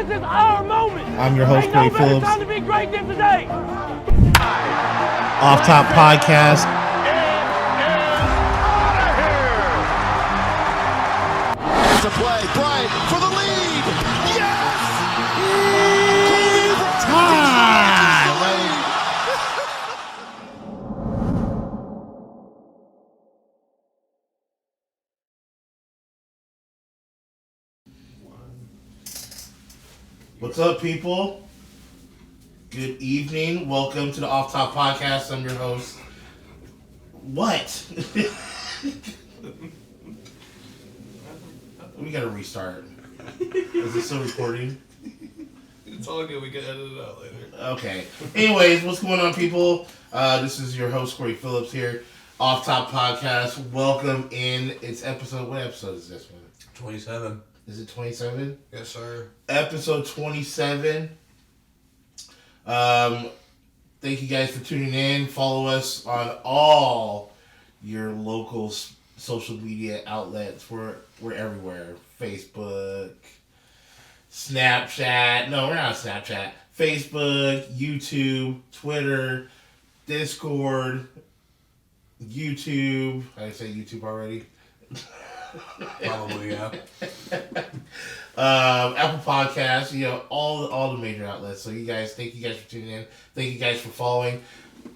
This is our moment. I'm your host, Cory Phillips. Time to be great than today. Off Top Podcast. It's a play. Bryant for the lead. Yes! Time! What's up, people? Good evening. Welcome to the Off Top Podcast. I'm your host. What? We gotta restart. Is it still recording? It's all good. We can edit it out later. Okay. Anyways, what's going on, people? This is your host, Cory Phillips here. Off Top Podcast. Welcome in. It's episode... What episode is this one? 27. Is it 27? Yes, sir. Episode 27. Thank you guys for tuning in. Follow us on all your local social media outlets. We're everywhere. Facebook, Snapchat. No, we're not Snapchat. Facebook, YouTube, Twitter, Discord, YouTube. I say YouTube already. Probably, yeah. Apple Podcasts, all the major outlets. So thank you guys for tuning in. Thank you guys for following.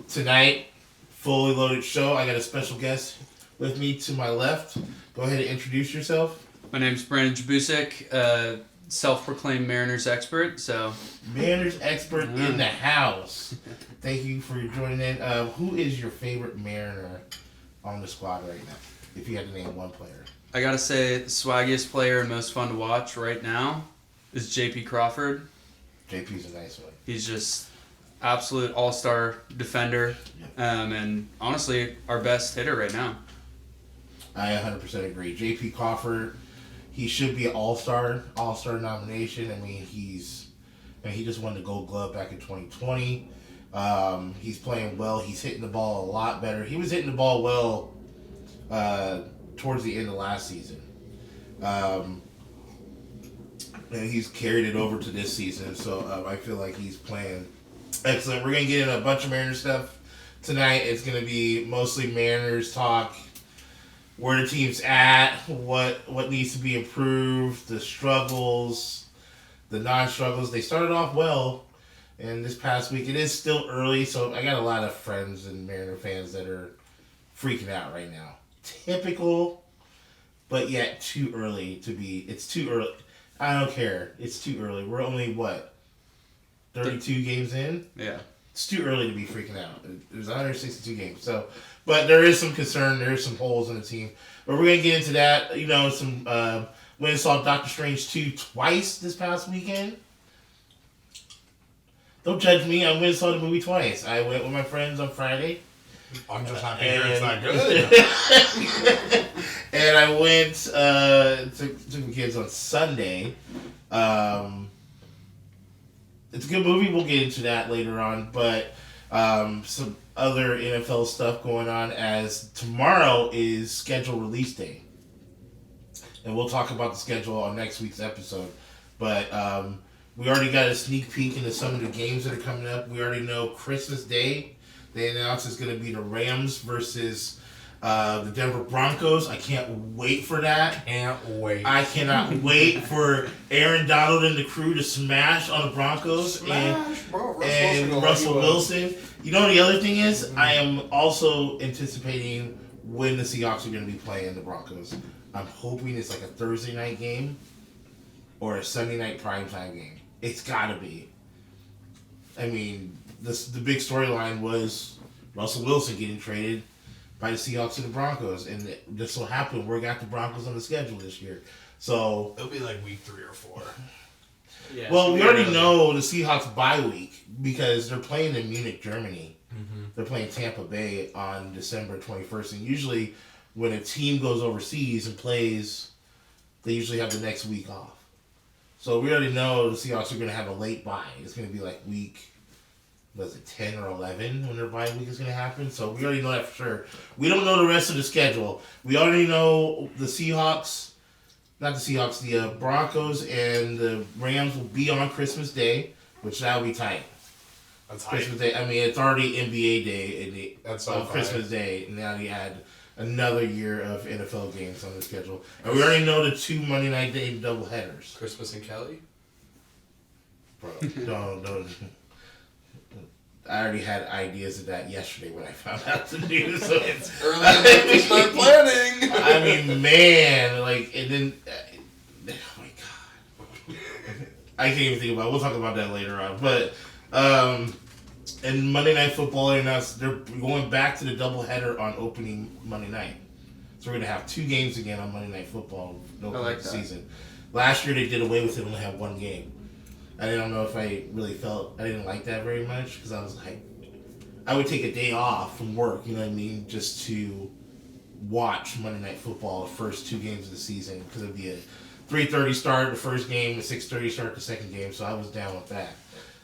Tonight, fully loaded show. I got a special guest with me to my left. Go ahead and introduce yourself. My name's Brandon Jebousek, self-proclaimed Mariners Expert. Mariners Expert in the house. Thank you for joining in. Who is your favorite Mariner on the squad right now? If you had to name one player. I gotta say, the swaggiest player and most fun to watch right now is JP Crawford. JP's a nice one. He's just absolute all-star defender, and honestly, our best hitter right now. I 100% agree. JP Crawford, he should be an all-star nomination. I mean, he just won the Gold Glove back in 2020. He's playing well. He's hitting the ball a lot better. He was hitting the ball well towards the end of last season. And he's carried it over to this season, so I feel like he's playing excellent. We're going to get into a bunch of Mariners stuff tonight. It's going to be mostly Mariners talk, where the team's at, what needs to be improved, the struggles, the non-struggles. They started off well, and this past week, it is still early, so I got a lot of friends and Mariner fans that are freaking out right now. Typical, but yet too early to be. It's too early. I don't care. It's too early. We're only, 32 games in? Yeah. It's too early to be freaking out. There's 162 games. So, but there is some concern. There is some holes in the team. But we're going to get into that. Some went and saw Doctor Strange 2 twice this past weekend. Don't judge me. I went and saw the movie twice. I went with my friends on Friday. I'm just happy to hear it's not good. And I went, took the kids on Sunday. It's a good movie. We'll get into that later on. But some other NFL stuff going on, as tomorrow is scheduled release day. And we'll talk about the schedule on next week's episode. But we already got a sneak peek into some of the games that are coming up. We already know Christmas Day, they announced it's going to be the Rams versus the Denver Broncos. I can't wait for that. I cannot wait for Aaron Donald and the crew to smash on the Broncos and Russell Wilson. You know what the other thing is? I am also anticipating when the Seahawks are going to be playing the Broncos. I'm hoping it's like a Thursday night game or a Sunday night primetime game. It's got to be. I mean, the big storyline was Russell Wilson getting traded by the Seahawks to the Broncos, and this will happen. We got the Broncos on the schedule this year, so it'll be like week 3 or 4. Yeah, well, we already know the Seahawks bye week because they're playing in Munich, Germany. Mm-hmm. They're playing Tampa Bay on December 21st, and usually when a team goes overseas and plays, they usually have the next week off. So we already know the Seahawks are going to have a late bye. It's going to be like week, 10 or 11 when their bye week is going to happen. So we already know that for sure. We don't know the rest of the schedule. We already know the Seahawks not the Seahawks, the Broncos and the Rams will be on Christmas Day, which that'll be tight. That's Christmas Day. I mean, it's already NBA Day That's on Christmas Day. And now you add another year of NFL games on the schedule, and we already know the 2 Monday Night Day doubleheaders. Christmas in Cali? Bro, don't. I already had ideas of that yesterday when I found out the news. So It's early enough to start planning. I mean, man, like, and then, oh my god, I can't even think about it. We'll talk about that later on. But, and Monday Night Football announced they're going back to the doubleheader on opening Monday night. So we're gonna have 2 games again on Monday Night Football. No like season. Last year they did away with it and only had 1 game. I don't know if I really I didn't like that very much because I was like, I would take a day off from work, you know what I mean, just to watch Monday Night Football the first 2 games of the season because it'd be a 3:30 start the first game, a 6:30 start the second game, so I was down with that.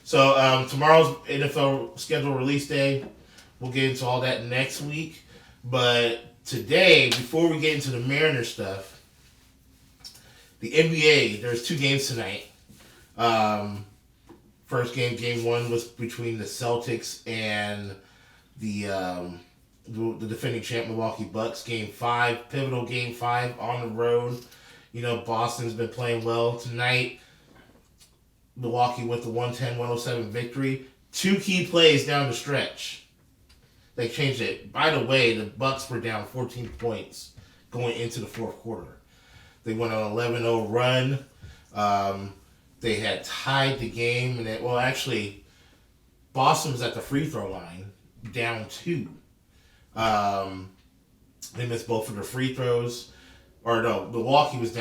So tomorrow's NFL schedule release day. We'll get into all that next week, but today, before we get into the Mariners stuff, the NBA, there's 2 games tonight. First game 1 was between the Celtics and the defending champ Milwaukee Bucks. Game 5, pivotal game 5 on the road. You know, Boston's been playing well tonight. Milwaukee with the 110-107 victory. 2 key plays down the stretch. They changed it. By the way, the Bucks were down 14 points going into the 4th quarter. They went on an 11-0 run. They had tied the game, and actually, Boston was at the free throw line, down 2. They missed both of their free throws, or no, Milwaukee was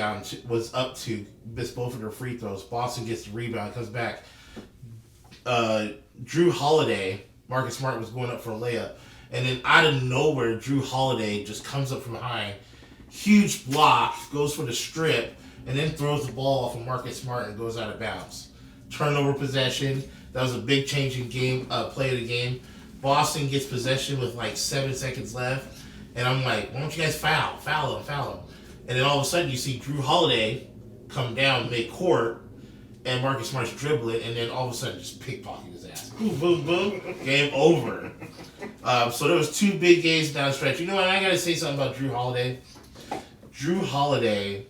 up 2, missed both of their free throws. Boston gets the rebound, comes back. Drew Holiday, Marcus Smart was going up for a layup, and then out of nowhere, Drew Holiday just comes up from behind, huge block, goes for the strip. And then throws the ball off of Marcus Smart and goes out of bounds. Turnover possession. That was a big change in game play of the game. Boston gets possession with like 7 seconds left. And I'm like, why don't you guys foul him. And then all of a sudden you see Drew Holiday come down mid-court and Marcus Smart's dribbling. And then all of a sudden just pickpocket his ass. Boom, boom, boom. Game over. So there was 2 big games down the stretch. You know what? I got to say something about Drew Holiday. Drew Holiday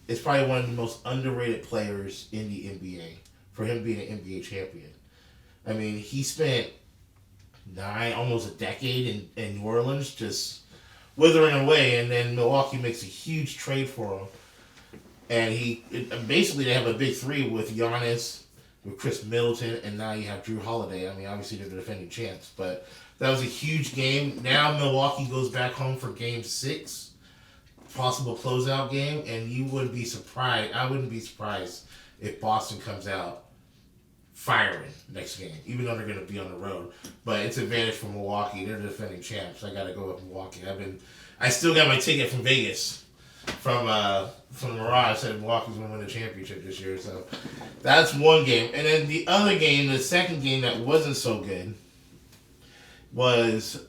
is probably one of the most underrated players in the NBA for him being an NBA champion. I mean, he spent almost a decade in New Orleans just withering away, and then Milwaukee makes a huge trade for him. And basically they have a big 3 with Giannis, with Chris Middleton, and now you have Drew Holiday. I mean, obviously they're the defending champs, but that was a huge game. Now Milwaukee goes back home for game 6. Possible closeout game, and you wouldn't be surprised. I wouldn't be surprised if Boston comes out firing next game, even though they're going to be on the road. But it's an advantage for Milwaukee. They're the defending champs. I got to go with Milwaukee. I still got my ticket from Vegas from the Mirage. Said Milwaukee's going to win the championship this year. So that's one game. And then the other game, the second game that wasn't so good, was.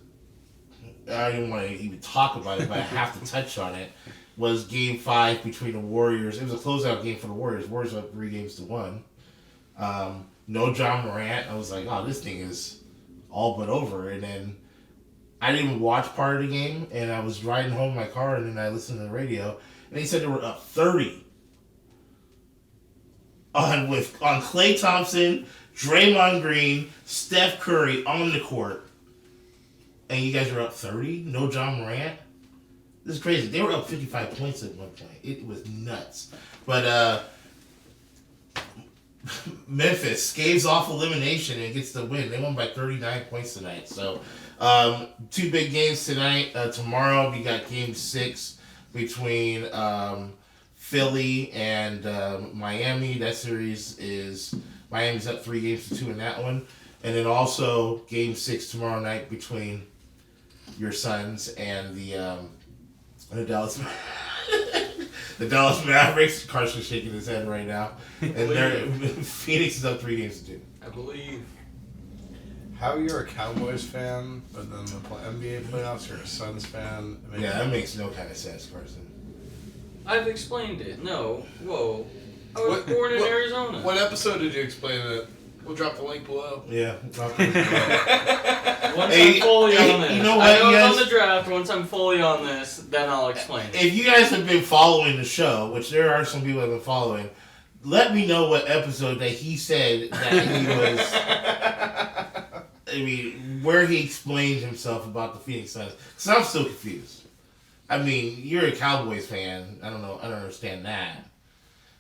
I didn't want to even talk about it, but I have to touch on it, was game 5 between the Warriors. It was a closeout game for the Warriors. Warriors up 3-1. No John Morant. I was like, oh, this thing is all but over. And then I didn't even watch part of the game, and I was riding home in my car, and then I listened to the radio, and they said they were up 30 on Klay Thompson, Draymond Green, Steph Curry on the court. And you guys are up 30? No John Morant? This is crazy. They were up 55 points at one point. It was nuts. But Memphis scaves off elimination and gets the win. They won by 39 points tonight. So 2 big games tonight. Tomorrow we got game 6 between Philly and Miami. That series is Miami's up 3-2 in that one. And then also game 6 tomorrow night between your Suns and the Dallas the Dallas Mavericks. Carson's shaking his head right now. And Phoenix is up 3-2. I believe. How you're a Cowboys fan, but then the NBA playoffs, you're a Suns fan. That makes no kind of sense, Carson. I've explained it. No. Whoa. I was born in Arizona. What episode did you explain it? We'll drop the link below. Yeah. Once I'm fully on this. You know what, I know you it's guys, on the draft. Once I'm fully on this, then I'll explain it. if you guys have been following the show, which there are some people that have been following, let me know what episode that he said that he was. I mean, where he explained himself about the Phoenix Suns. Because I'm still confused. I mean, you're a Cowboys fan. I don't know. I don't understand that.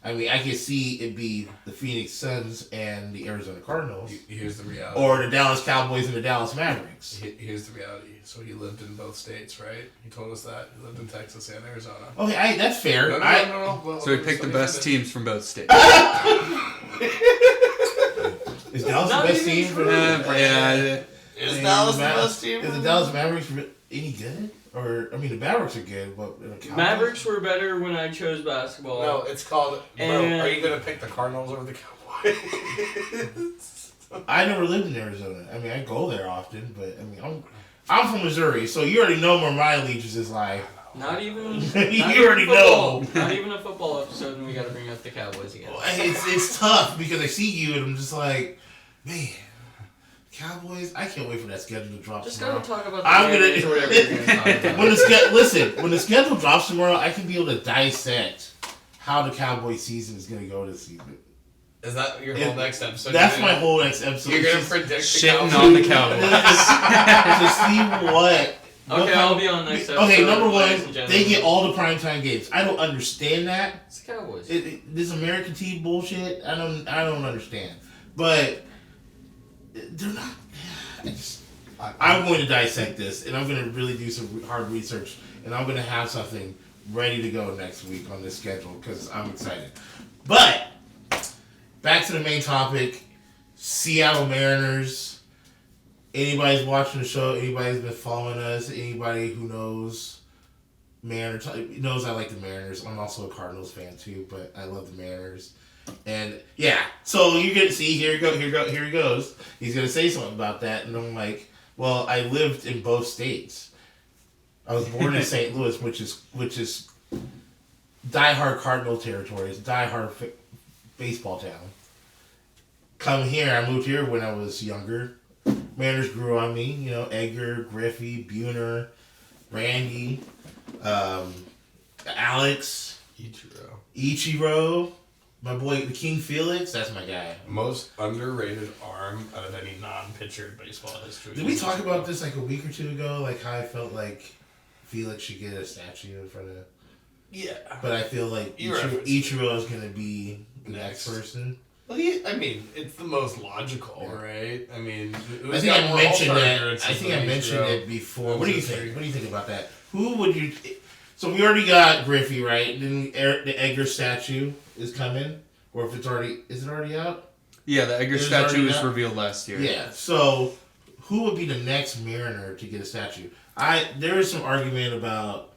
I mean, I can see it be the Phoenix Suns and the Arizona Cardinals. Here's the reality. Or the Dallas Cowboys and the Dallas Mavericks. Here's the reality. So he lived in both states, right? He told us that. He lived in Texas and Arizona. Okay, that's fair. No. Well, So he picked the best teams from both states. Is Dallas Not the best even team? true. Yeah. Is Dallas the best team? Is the Dallas Mavericks any good? Or, I mean, the Mavericks are good, but the Cowboys? Mavericks were better when I chose basketball. No, it's called. Bro, And- are you gonna pick the Cardinals over the Cowboys? I never lived in Arizona. I mean, I go there often, but I mean, I'm from Missouri, so you already know where my allegiance is like. Not even. You not already even football. know. Not even a football episode, and we got to bring up the Cowboys again. It's tough because I see you and I'm just like, man, Cowboys. I can't wait for that schedule to drop Just tomorrow. gotta talk about the I'm Mariners or gonna whatever you're gonna talk about. when the schedule drops tomorrow, I can be able to dissect how the Cowboy season is gonna go this season. Is that your whole next episode? That's my whole next episode. You're gonna Just predict the Shitting Cowboys. on the Cowboys. to see what. Okay, I'll be on next episode. Okay, number ladies and one, gentlemen. they get all the primetime games. I don't understand that. It's the Cowboys. This American team bullshit. I don't understand. But they're not. I'm going to dissect this, and I'm going to really do some hard research, and I'm going to have something ready to go next week on this schedule because I'm excited. But back to the main topic: Seattle Mariners. Anybody's watching the show, anybody's been following us, anybody who knows Mariners knows I like the Mariners. I'm also a Cardinals fan too, but I love the Mariners. And yeah, so you're gonna see here he goes. He's gonna say something about that, and I'm like, well, I lived in both states. I was born in St. Louis, which is diehard Cardinal territory. It's diehard baseball town. Come here, I moved here when I was younger. Mariners grew on me, you know, Edgar, Griffey, Buhner, Randy, Alex, Ichiro, my boy, the King Felix, that's my guy. Most underrated arm out of any non-pitcher in baseball history. Did we talk about this like a week or two ago? Like how I felt like Felix should get a statue in front of... Yeah. But I feel like Ichiro is going to be the next person. Well, I mean, it's the most logical, right? I mean, I think I mentioned it before. What do you think? What do you think about that? Who would you... So we already got Griffey, right? Then the Edgar statue is coming. Or if it's already... Is it already out? Yeah, the Edgar statue was revealed last year. Yeah, so who would be the next Mariner to get a statue? There is some argument about...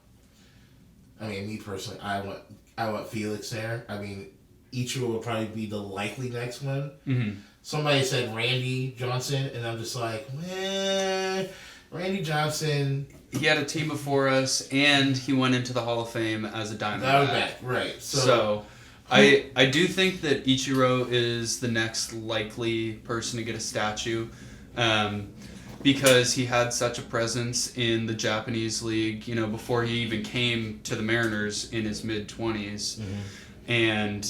I mean, me personally, I want Felix there. I mean... Ichiro will probably be the likely next one. Mm-hmm. Somebody said Randy Johnson, and I'm just like, man, Randy Johnson. He had a team before us, and he went into the Hall of Fame as a Diamondback. Right. So I do think that Ichiro is the next likely person to get a statue, because he had such a presence in the Japanese league, you know, before he even came to the Mariners in his mid-20s. Mm-hmm. And,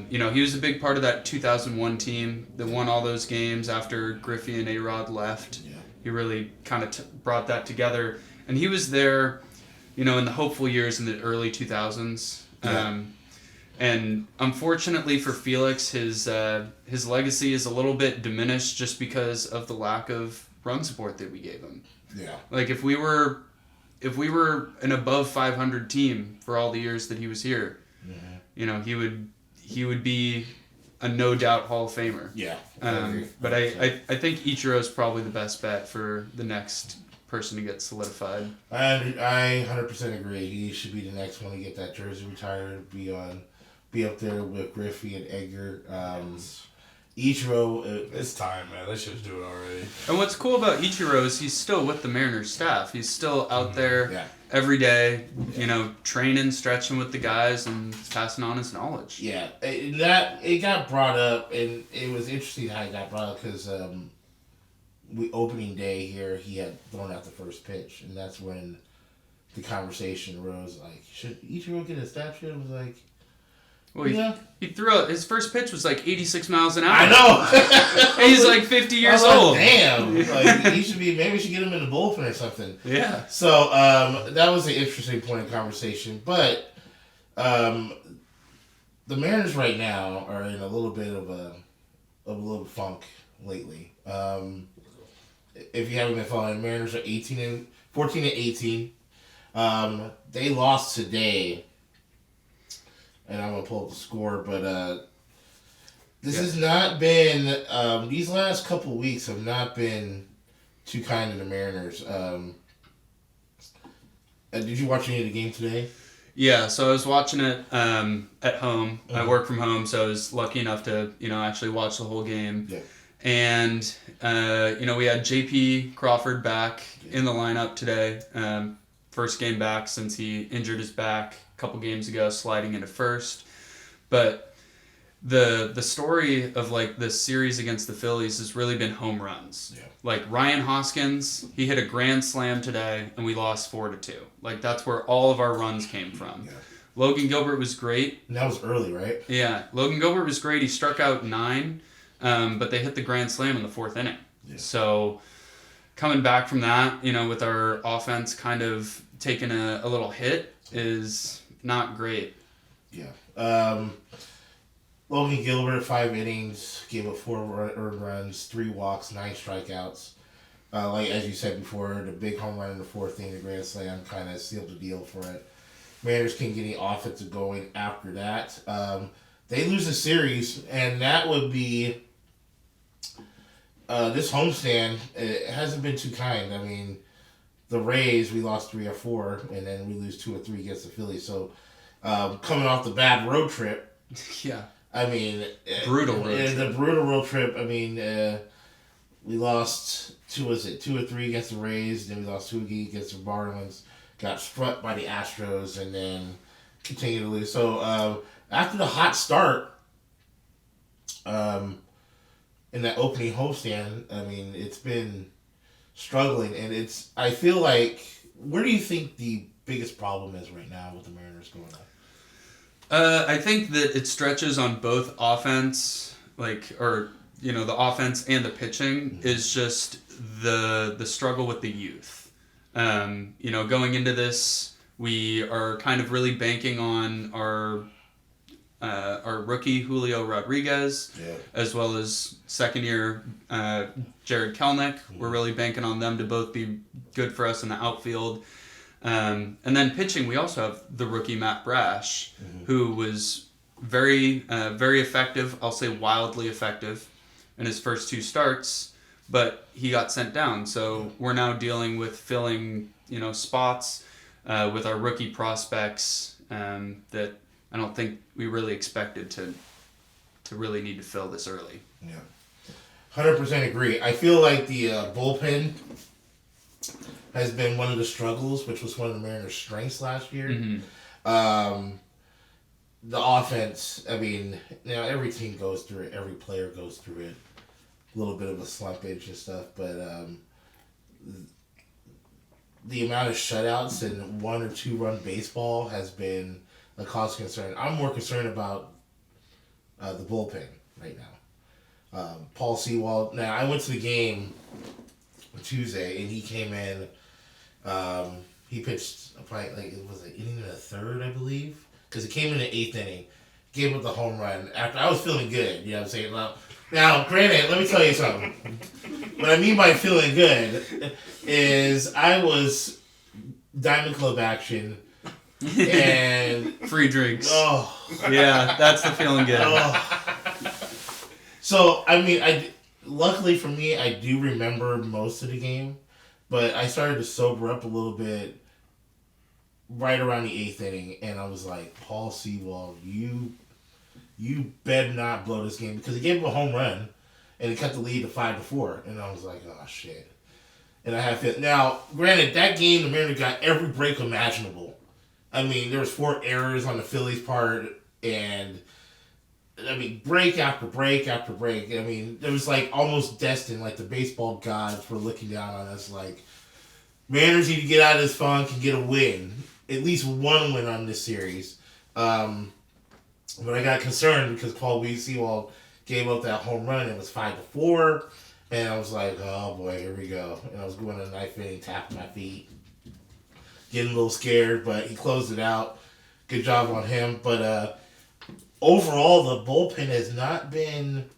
you know, he was a big part of that 2001 team that won all those games after Griffey and A-Rod left. Yeah. He really kind of brought that together. And he was there, you know, in the hopeful years in the early 2000s. Yeah. And unfortunately for Felix, his legacy is a little bit diminished just because of the lack of run support that we gave him. Yeah. Like, if we were an above 500 team for all the years that he was here, you know, he would be a no doubt Hall of Famer. Yeah. But I think Ichiro is probably the best bet for the next person to get solidified. I 100% agree. He should be the next one to get that jersey retired. Be up there with Griffey and Edgar. Ichiro. It's time, man. They should do it already. And what's cool about Ichiro is he's still with the Mariners staff. He's still out there every day, training, stretching with the guys, and passing on his knowledge. Yeah, it got brought up, and it was interesting how it got brought up because opening day here, he had thrown out the first pitch, and that's when the conversation arose. Like, should Ichiro get a statue? I was like, well, he threw out his first pitch was like 86 miles an hour. I know. He's like 50 years old. Damn, like he should be. Maybe we should get him in the bullpen or something. Yeah. So that was an interesting point of conversation, but the Mariners right now are in a little bit of a funk lately. If you haven't been following, Mariners are 14 and 18. They lost today. And I'm going to pull up the score, but this has not been, these last couple weeks have not been too kind to the Mariners. Did you watch any of the game today? Yeah, so I was watching it at home. Mm-hmm. I work from home, so I was lucky enough to, actually watch the whole game. Yeah. And, we had JP Crawford back in the lineup today. First game back since he injured his back a couple games ago, sliding into first. But the story of like this series against the Phillies has really been home runs. Yeah. Like Ryan Hoskins, he hit a grand slam today, and we lost 4-2. Like that's where all of our runs came from. Yeah. Logan Gilbert was great. And that was early, right? Yeah, Logan Gilbert was great. He struck out 9, but they hit the grand slam in the 4th inning. Yeah. So coming back from that, with our offense kind of taking a little hit is not great. Yeah. Logan Gilbert, 5 innings, gave up 4 earned runs, 3 walks, 9 strikeouts. Like as you said before, the big home run in the 4th inning, the grand slam, kind of sealed the deal for it. Mariners can't get any offensive going after that. They lose the series, and that would be this homestand. It hasn't been too kind. I mean, the Rays, we lost 3 or 4, and then we lose 2 or 3 against the Phillies. So, coming off the bad road trip, yeah, I mean, brutal road trip. The brutal road trip. I mean, we lost 2 or 3 against the Rays, then we lost 2 against the Marlins, got swept by the Astros, and then continued to lose. So, after the hot start, in that opening homestand, I mean, it's been struggling, and I feel like, where do you think the biggest problem is right now with the Mariners going on? I think that it stretches on both offense, the offense and the pitching is just the struggle with the youth. Going into this, we are kind of really banking on our rookie Julio Rodriguez, as well as second-year Jared Kelnick. We're really banking on them to both be good for us in the outfield. And then pitching, we also have the rookie Matt Brash, who was very, very effective. I'll say wildly effective in his first 2 starts, but he got sent down. So we're now dealing with filling, spots with our rookie prospects that I don't think we really expected to really need to fill this early. Yeah, 100% agree. I feel like the bullpen has been one of the struggles, which was one of the Mariners' strengths last year. Mm-hmm. The offense, I mean, every team goes through it. Every player goes through it. A little bit of a slumpage and stuff, but the amount of shutouts and 1 or 2 run baseball has been a cause of concern. I'm more concerned about the bullpen right now. Paul Sewald. Now, I went to the game on Tuesday, and he came in. He pitched probably it was an inning and a third, I believe, because he came in the 8th inning, gave up the home run. After I was feeling good, you know what I'm saying. Now, granted, let me tell you something. What I mean by feeling good is I was Diamond Club action. And free drinks. Oh, yeah, that's the feeling good. So I mean, luckily for me, I do remember most of the game, but I started to sober up a little bit right around the 8th inning, and I was like, Paul Sewald, you you better not blow this game, because he gave him a home run, and he cut the lead to 5-4, and I was like, oh shit. And I have it now. Granted, that game the Mariners got every break imaginable. I mean, there was 4 errors on the Phillies' part, and I mean, break after break after break. I mean, it was like almost destined, like the baseball gods were looking down on us, like Mariners need to get out of this funk and get a win, at least one win on this series. But I got concerned because Paul Sewald gave up that home run. It was 5-4. And I was like, oh boy, here we go. And I was going to the ninth inning, tapping my feet, getting a little scared, but he closed it out. Good job on him. But overall, the bullpen has not been.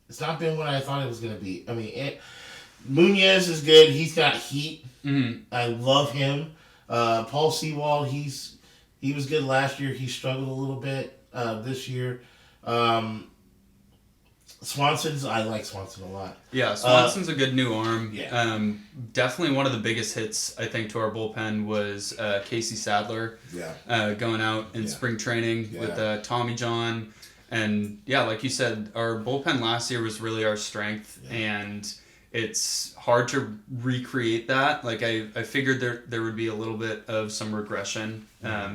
It's not been what I thought it was going to be. I mean, Munoz is good. He's got heat. Mm-hmm. I love him. Paul Sewald, he was good last year. He struggled a little bit this year. I like Swanson a lot. Yeah, Swanson's a good new arm. Yeah. Definitely one of the biggest hits, I think, to our bullpen was Casey Sadler. Yeah. Going out in spring training with Tommy John. And, yeah, like you said, our bullpen last year was really our strength. Yeah. And it's hard to recreate that. Like, I figured there would be a little bit of some regression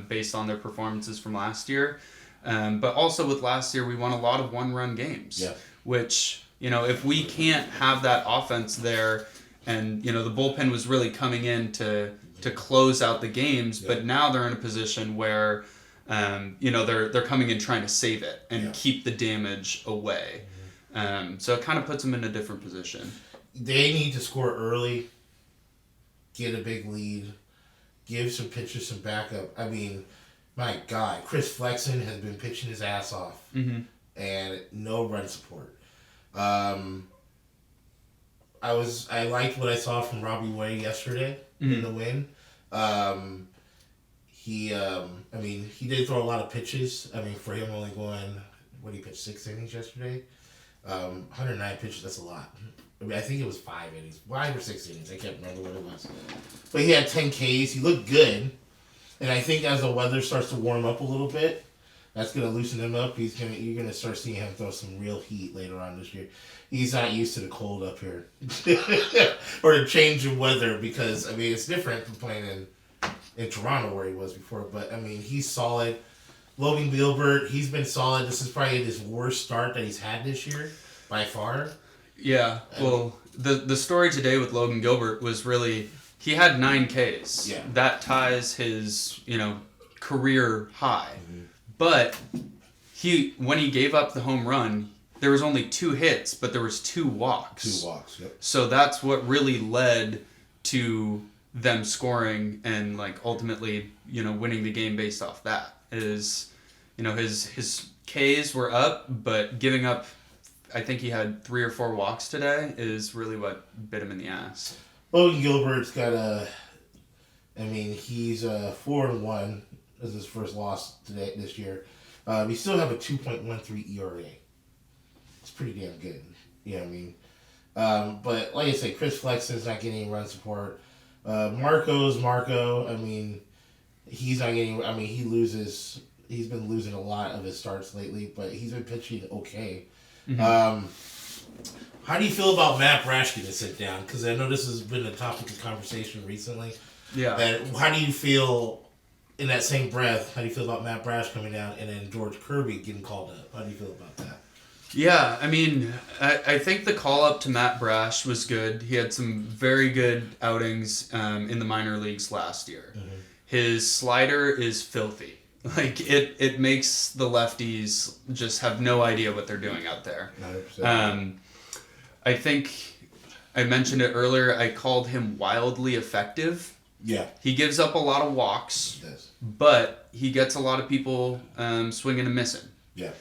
based on their performances from last year. But also with last year, we won a lot of one-run games. Yeah. Which, if we can't have that offense there, and, the bullpen was really coming in to close out the games, but now they're in a position where, they're coming in trying to save it and keep the damage away. So it kind of puts them in a different position. They need to score early, get a big lead, give some pitchers some backup. I mean, my God, Chris Flexen has been pitching his ass off, and no run support. I liked what I saw from Robbie Way yesterday in the win. He did throw a lot of pitches. I mean, for him only going, he pitched 6 innings yesterday? 109 pitches, that's a lot. I mean, I think it was 5 innings. 5 or 6 innings, I can't remember what it was. But he had 10 Ks, he looked good. And I think as the weather starts to warm up a little bit, that's going to loosen him up. You're going to start seeing him throw some real heat later on this year. He's not used to the cold up here. Or the change in weather, because, I mean, it's different from playing in Toronto where he was before. But, I mean, he's solid. Logan Gilbert, he's been solid. This is probably his worst start that he's had this year, by far. Yeah, well, the story today with Logan Gilbert was really, he had 9 Ks. Yeah. That ties his, career high. Mm-hmm. But when he gave up the home run, there was only 2 hits, but there was 2 walks. 2 walks, yep. So that's what really led to them scoring and, ultimately, winning the game based off that. Is, his Ks were up, but giving up, I think he had 3 or 4 walks today, is really what bit him in the ass. Logan Gilbert's got he's 4-1 as his first loss this year. We still have a 2.13 ERA. It's pretty damn good. You know what I mean? But like I said, Chris Flexen's not getting any run support. Marco's Marco. I mean, he's not getting. I mean, he's been losing a lot of his starts lately, but he's been pitching okay. Mm-hmm. How do you feel about Matt Brash getting sit down? Because I know this has been a topic of conversation recently. Yeah. And how do you feel, in that same breath, how do you feel about Matt Brash coming down and then George Kirby getting called up? How do you feel about that? Yeah, I mean, I think the call-up to Matt Brash was good. He had some very good outings in the minor leagues last year. Mm-hmm. His slider is filthy. It makes the lefties just have no idea what they're doing out there. 100%. I think I mentioned it earlier. I called him wildly effective. Yeah. He gives up a lot of walks, yes, but he gets a lot of people swinging and missing. Yeah.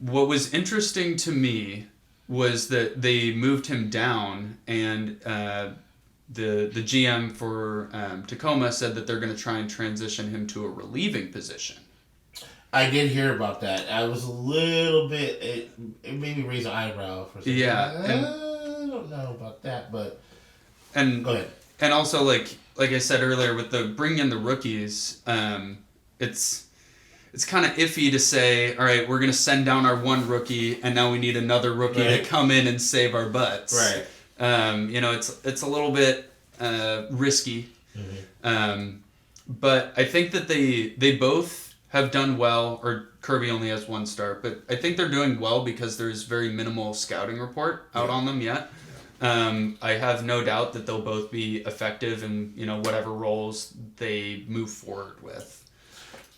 What was interesting to me was that they moved him down, and the GM for Tacoma said that they're going to try and transition him to a relieving position. I did hear about that. I was a little bit... It made me raise an eyebrow for a second. Yeah. I don't know about that, but... And go ahead. And also, like I said earlier, with the bringing in the rookies, it's kind of iffy to say, all right, we're going to send down our one rookie, and now we need another rookie to come in and save our butts. Right. It's a little bit risky. But I think that they both have done well, or Kirby only has one start, but I think they're doing well because there's very minimal scouting report out on them yet. I have no doubt that they'll both be effective in, whatever roles they move forward with.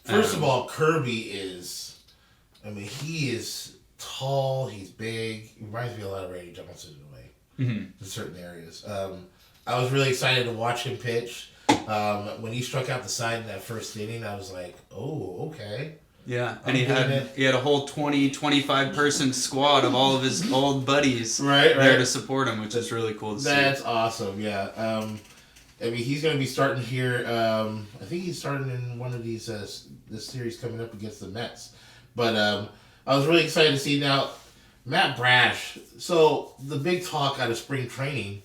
First of all, Kirby he is tall, he's big. He reminds me a lot of Randy Johnson in a way, in certain areas. I was really excited to watch him pitch. When he struck out the side in that first inning, I was like, oh, okay. Yeah, and he had a whole 20-25 person squad of all of his old buddies there to support him, which is really cool to see. That's awesome, yeah. He's going to be starting here. I think he's starting in one of these this series coming up against the Mets. But I was really excited to see now Matt Brash. So the big talk out of spring training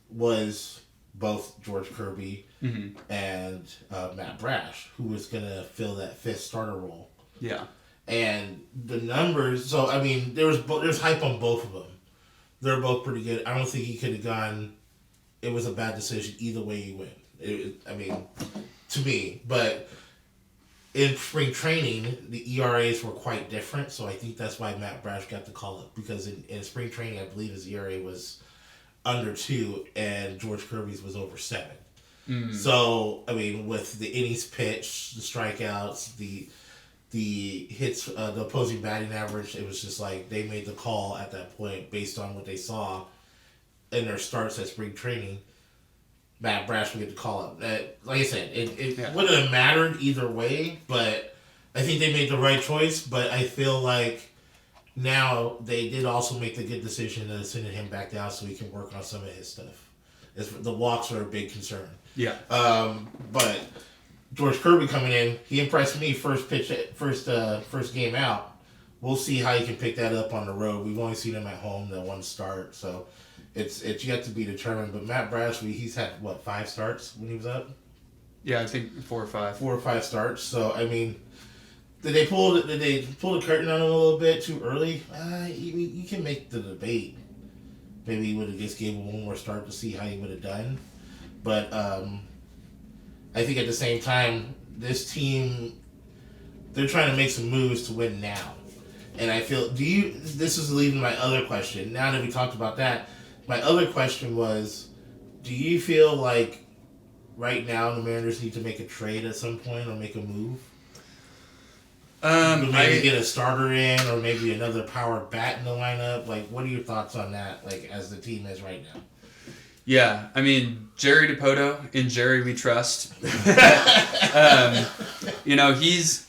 was both George Kirby and Matt Brash, who was going to fill that fifth starter role. Yeah. And the numbers, so, there's hype on both of them. They're both pretty good. I don't think he could have gone, it was a bad decision either way he went. To me. But in spring training, the ERAs were quite different, so I think that's why Matt Brash got the call-up. Because in spring training, I believe his ERA was under 2, and George Kirby's was over 7. So, with the innings pitched, the strikeouts, the hits, the opposing batting average, it was just like they made the call at that point based on what they saw in their starts at spring training. Matt Brash would get the call up. Like I said, it wouldn't have mattered either way, but I think they made the right choice. But I feel like now they did also make the good decision of sending him back down so he can work on some of his stuff. The walks are a big concern. Yeah. But George Kirby coming in, he impressed me first game out. We'll see how he can pick that up on the road. We've only seen him at home, that one start, so it's yet to be determined. But Matt Brash, he's had 5 starts when he was up? Yeah, I think 4 or 5. 4 or 5 starts. So did they pull the curtain on him a little bit too early? You can make the debate. Maybe he would have just gave him one more start to see how he would have done. But I think at the same time, this team, they're trying to make some moves to win now. And I feel, this is leading to my other question. Now that we talked about that, my other question was, do you feel like right now the Mariners need to make a trade at some point or make a move? Maybe get a starter in or maybe another power bat in the lineup. What are your thoughts on that, as the team is right now? Yeah, Jerry Dipoto, in Jerry we trust.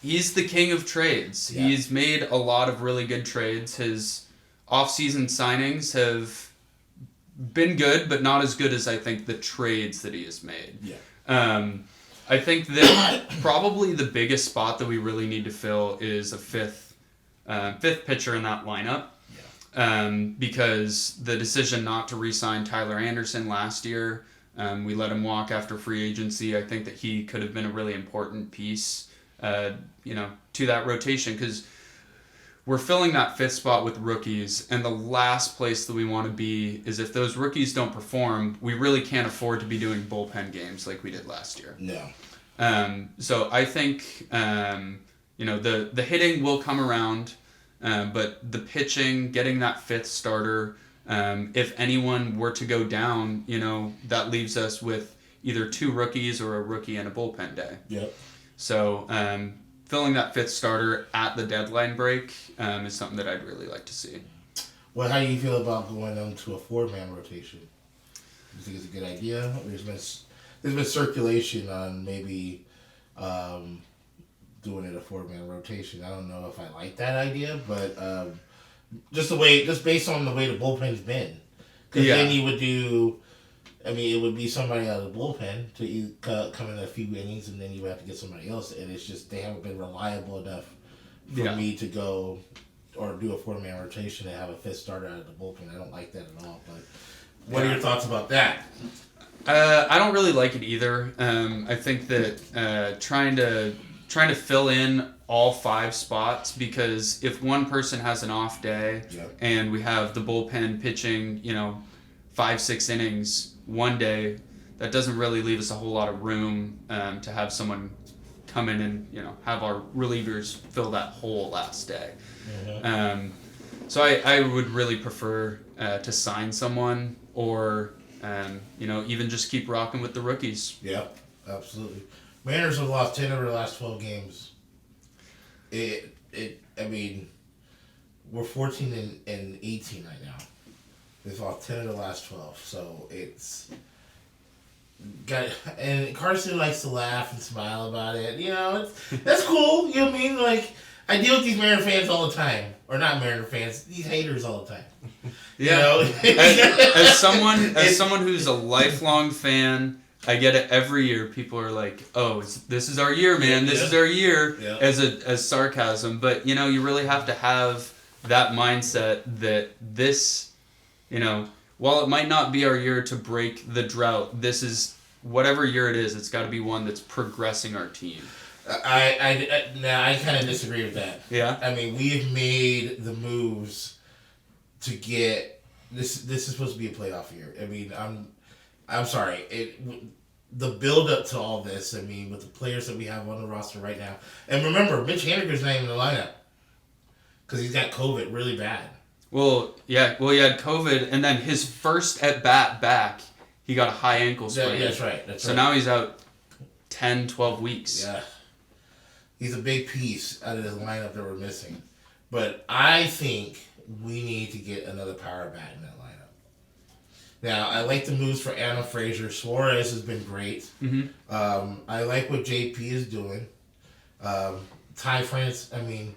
He's the king of trades. Yeah. He's made a lot of really good trades. His off-season signings have been good, but not as good as I think the trades that he has made. Yeah. I think that probably the biggest spot that we really need to fill is a fifth pitcher in that lineup. Because the decision not to re-sign Tyler Anderson last year, we let him walk after free agency. I think that he could have been a really important piece, to that rotation, because we're filling that fifth spot with rookies, and the last place that we want to be is if those rookies don't perform, we really can't afford to be doing bullpen games like we did last year. No. So I think, the hitting will come around. But the pitching, getting that fifth starter, if anyone were to go down, that leaves us with either 2 rookies or a rookie and a bullpen day. Yep. So filling that fifth starter at the deadline break is something that I'd really like to see. Well, how do you feel about going on to a 4-man rotation? Do you think it's a good idea? There's been circulation on maybe doing it a 4-man rotation. I don't know if I like that idea, but just based on the way the bullpen's been. Because then you would do, it would be somebody out of the bullpen to come in a few innings, and then you would have to get somebody else. And it's just, they haven't been reliable enough for me to go or do a 4-man rotation and have a fifth starter out of the bullpen. I don't like that at all. But what are your thoughts about that? I don't really like it either. I think that trying to trying to fill in all 5 spots, because if one person has an off day and we have the bullpen pitching, 5-6 innings one day, that doesn't really leave us a whole lot of room to have someone come in and have our relievers fill that whole last day. So I would really prefer to sign someone, or even just keep rocking with the rookies. Yep, absolutely. Mariners have lost 10 of their last 12 games. I mean, we're 14 and 18 right now. They've lost 10 of the last 12, so it's and Carson likes to laugh and smile about it. That's cool. You know what I mean? Like, I deal with these Mariner fans all the time, or not Mariner fans, these haters all the time. Yeah. As someone who's a lifelong fan, I get it every year. People are like, "Oh, this is our year, man. This is our year," as sarcasm. But you really have to have that mindset that this, while it might not be our year to break the drought, this is whatever year it is. It's got to be one that's progressing our team. I kind of disagree with that. Yeah. I mean, we've made the moves to get this. This is supposed to be a playoff year. I mean, I'm sorry. The build up to all this. I mean, with the players that we have on the roster right now, and remember, Mitch Haniger's not even in the lineup because he's got COVID really bad. Well, yeah. Well, he had COVID, and then his first at bat back, he got a high ankle sprain. Yeah, that's right. So now he's out 10, 12 weeks. Yeah. He's a big piece out of the lineup that we're missing. But I think we need to get another power bat in that lineup. Now, I like the moves for Anna Frazier. Suarez has been great. I like what JP is doing. Ty France, I mean,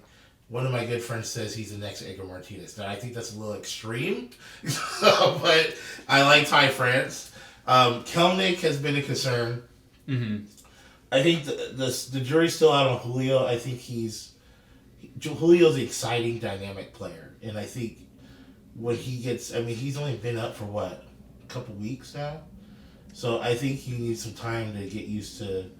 one of my good friends says he's the next Edgar Martinez. Now, I think that's a little extreme. But I like Ty France. Kelnick has been a concern. I think the jury's still out on Julio. I think Julio's an exciting, dynamic player. And I think when he gets, I mean, he's only been up for a couple weeks now. So I think he needs some time to get used to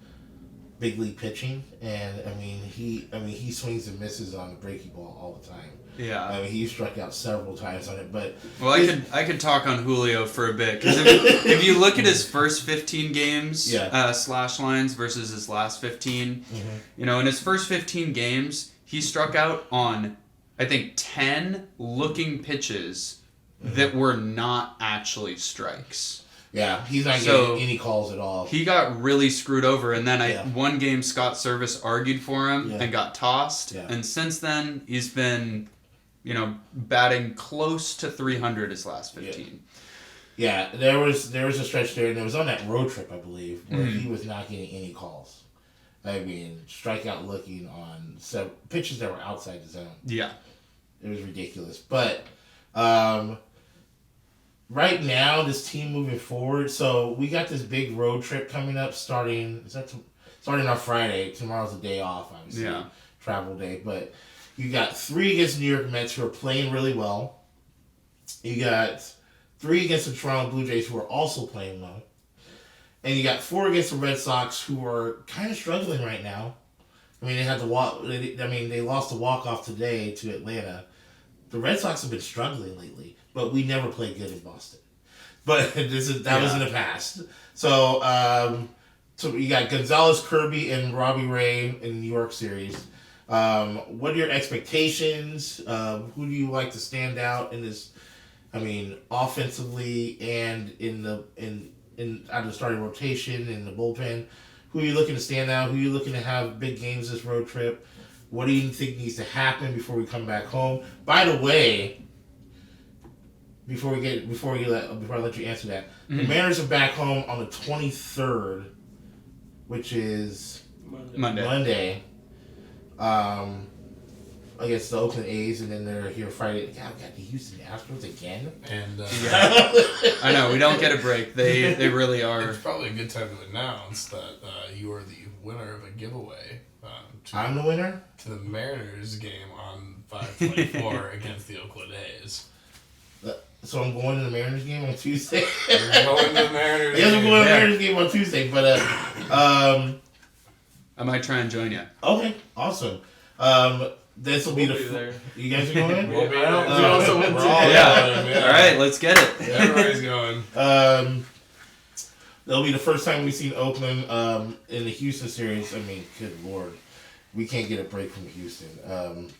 big league pitching. And he swings and misses on the breaking ball all the time. Yeah. I mean, he struck out several times on it, but... Well, I could talk on Julio for a bit, because if you look at his first 15 games, slash lines versus his last 15, in his first 15 games, he struck out on, I think, 10 looking pitches that were not actually strikes. Yeah, he's not getting any calls at all. He got really screwed over, and then one game Scott Service argued for him and got tossed, and since then, he's been... batting close to 300 his last 15. Yeah, there was a stretch there, and it was on that road trip, I believe, where he was not getting any calls. I mean, strikeout looking on pitches that were outside the zone. Yeah. It was ridiculous. But right now, this team moving forward, so we got this big road trip coming up starting on Friday. Tomorrow's a day off, obviously. Yeah. Travel day, but... You got 3 against the New York Mets, who are playing really well. You got 3 against the Toronto Blue Jays, who are also playing well. And you got 4 against the Red Sox, who are kind of struggling right now. I mean, they lost the walk-off today to Atlanta. The Red Sox have been struggling lately, but we never played good in Boston. But that was in the past. So you got Gonzalez, Kirby, and Robbie Ray in the New York series. What are your expectations? Who do you like to stand out in this? I mean, offensively and in out of the starting rotation in the bullpen. Who are you looking to stand out? Who are you looking to have big games this road trip? What do you think needs to happen before we come back home? By the way, before I let you answer that, the Mariners are back home on the 23rd, which is Monday. Against the Oakland A's, and then they're here Friday. God, we got the Houston Astros again. And I know, we don't get a break. They really are. It's probably a good time to announce that you are the winner of a giveaway. I'm the winner? To the Mariners game on 5/24 against the Oakland A's. So I'm going to the Mariners game on Tuesday? You're going to the Mariners game. I guess I'm going to the Mariners game on Tuesday, but I might try and join you. Okay, awesome. This will be We'll be there. You guys are going? We'll be there. We also went We're to- all Yeah. going, yeah. All right, let's get it. Everybody's going. That'll be the first time we've seen Oakland in the Houston series. I mean, good lord, we can't get a break from Houston.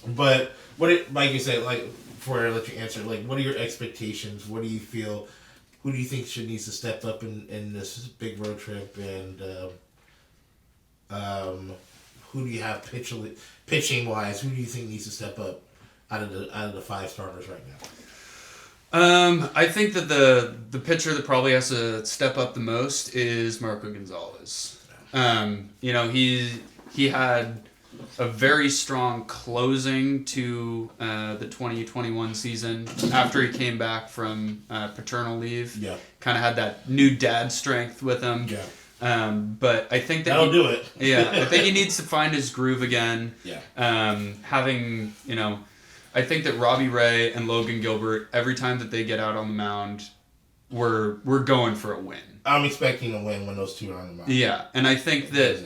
But like you said, like before I let you answer, like what are your expectations? What do you feel? Who do you think needs to step up in this big road trip? And who do you have pitching wise? Who do you think needs to step up out of the 5 starters right now? I think that the pitcher that probably has to step up the most is Marco Gonzalez. He had a very strong closing to the 2021 season after he came back from paternal leave. Yeah. Kind of had that new dad strength with him. Yeah. But I think that That'll do it. Yeah, I think he needs to find his groove again. Yeah. I think that Robbie Ray and Logan Gilbert, every time that they get out on the mound, we're going for a win. I'm expecting a win when those two are on the mound. Yeah, and I think that,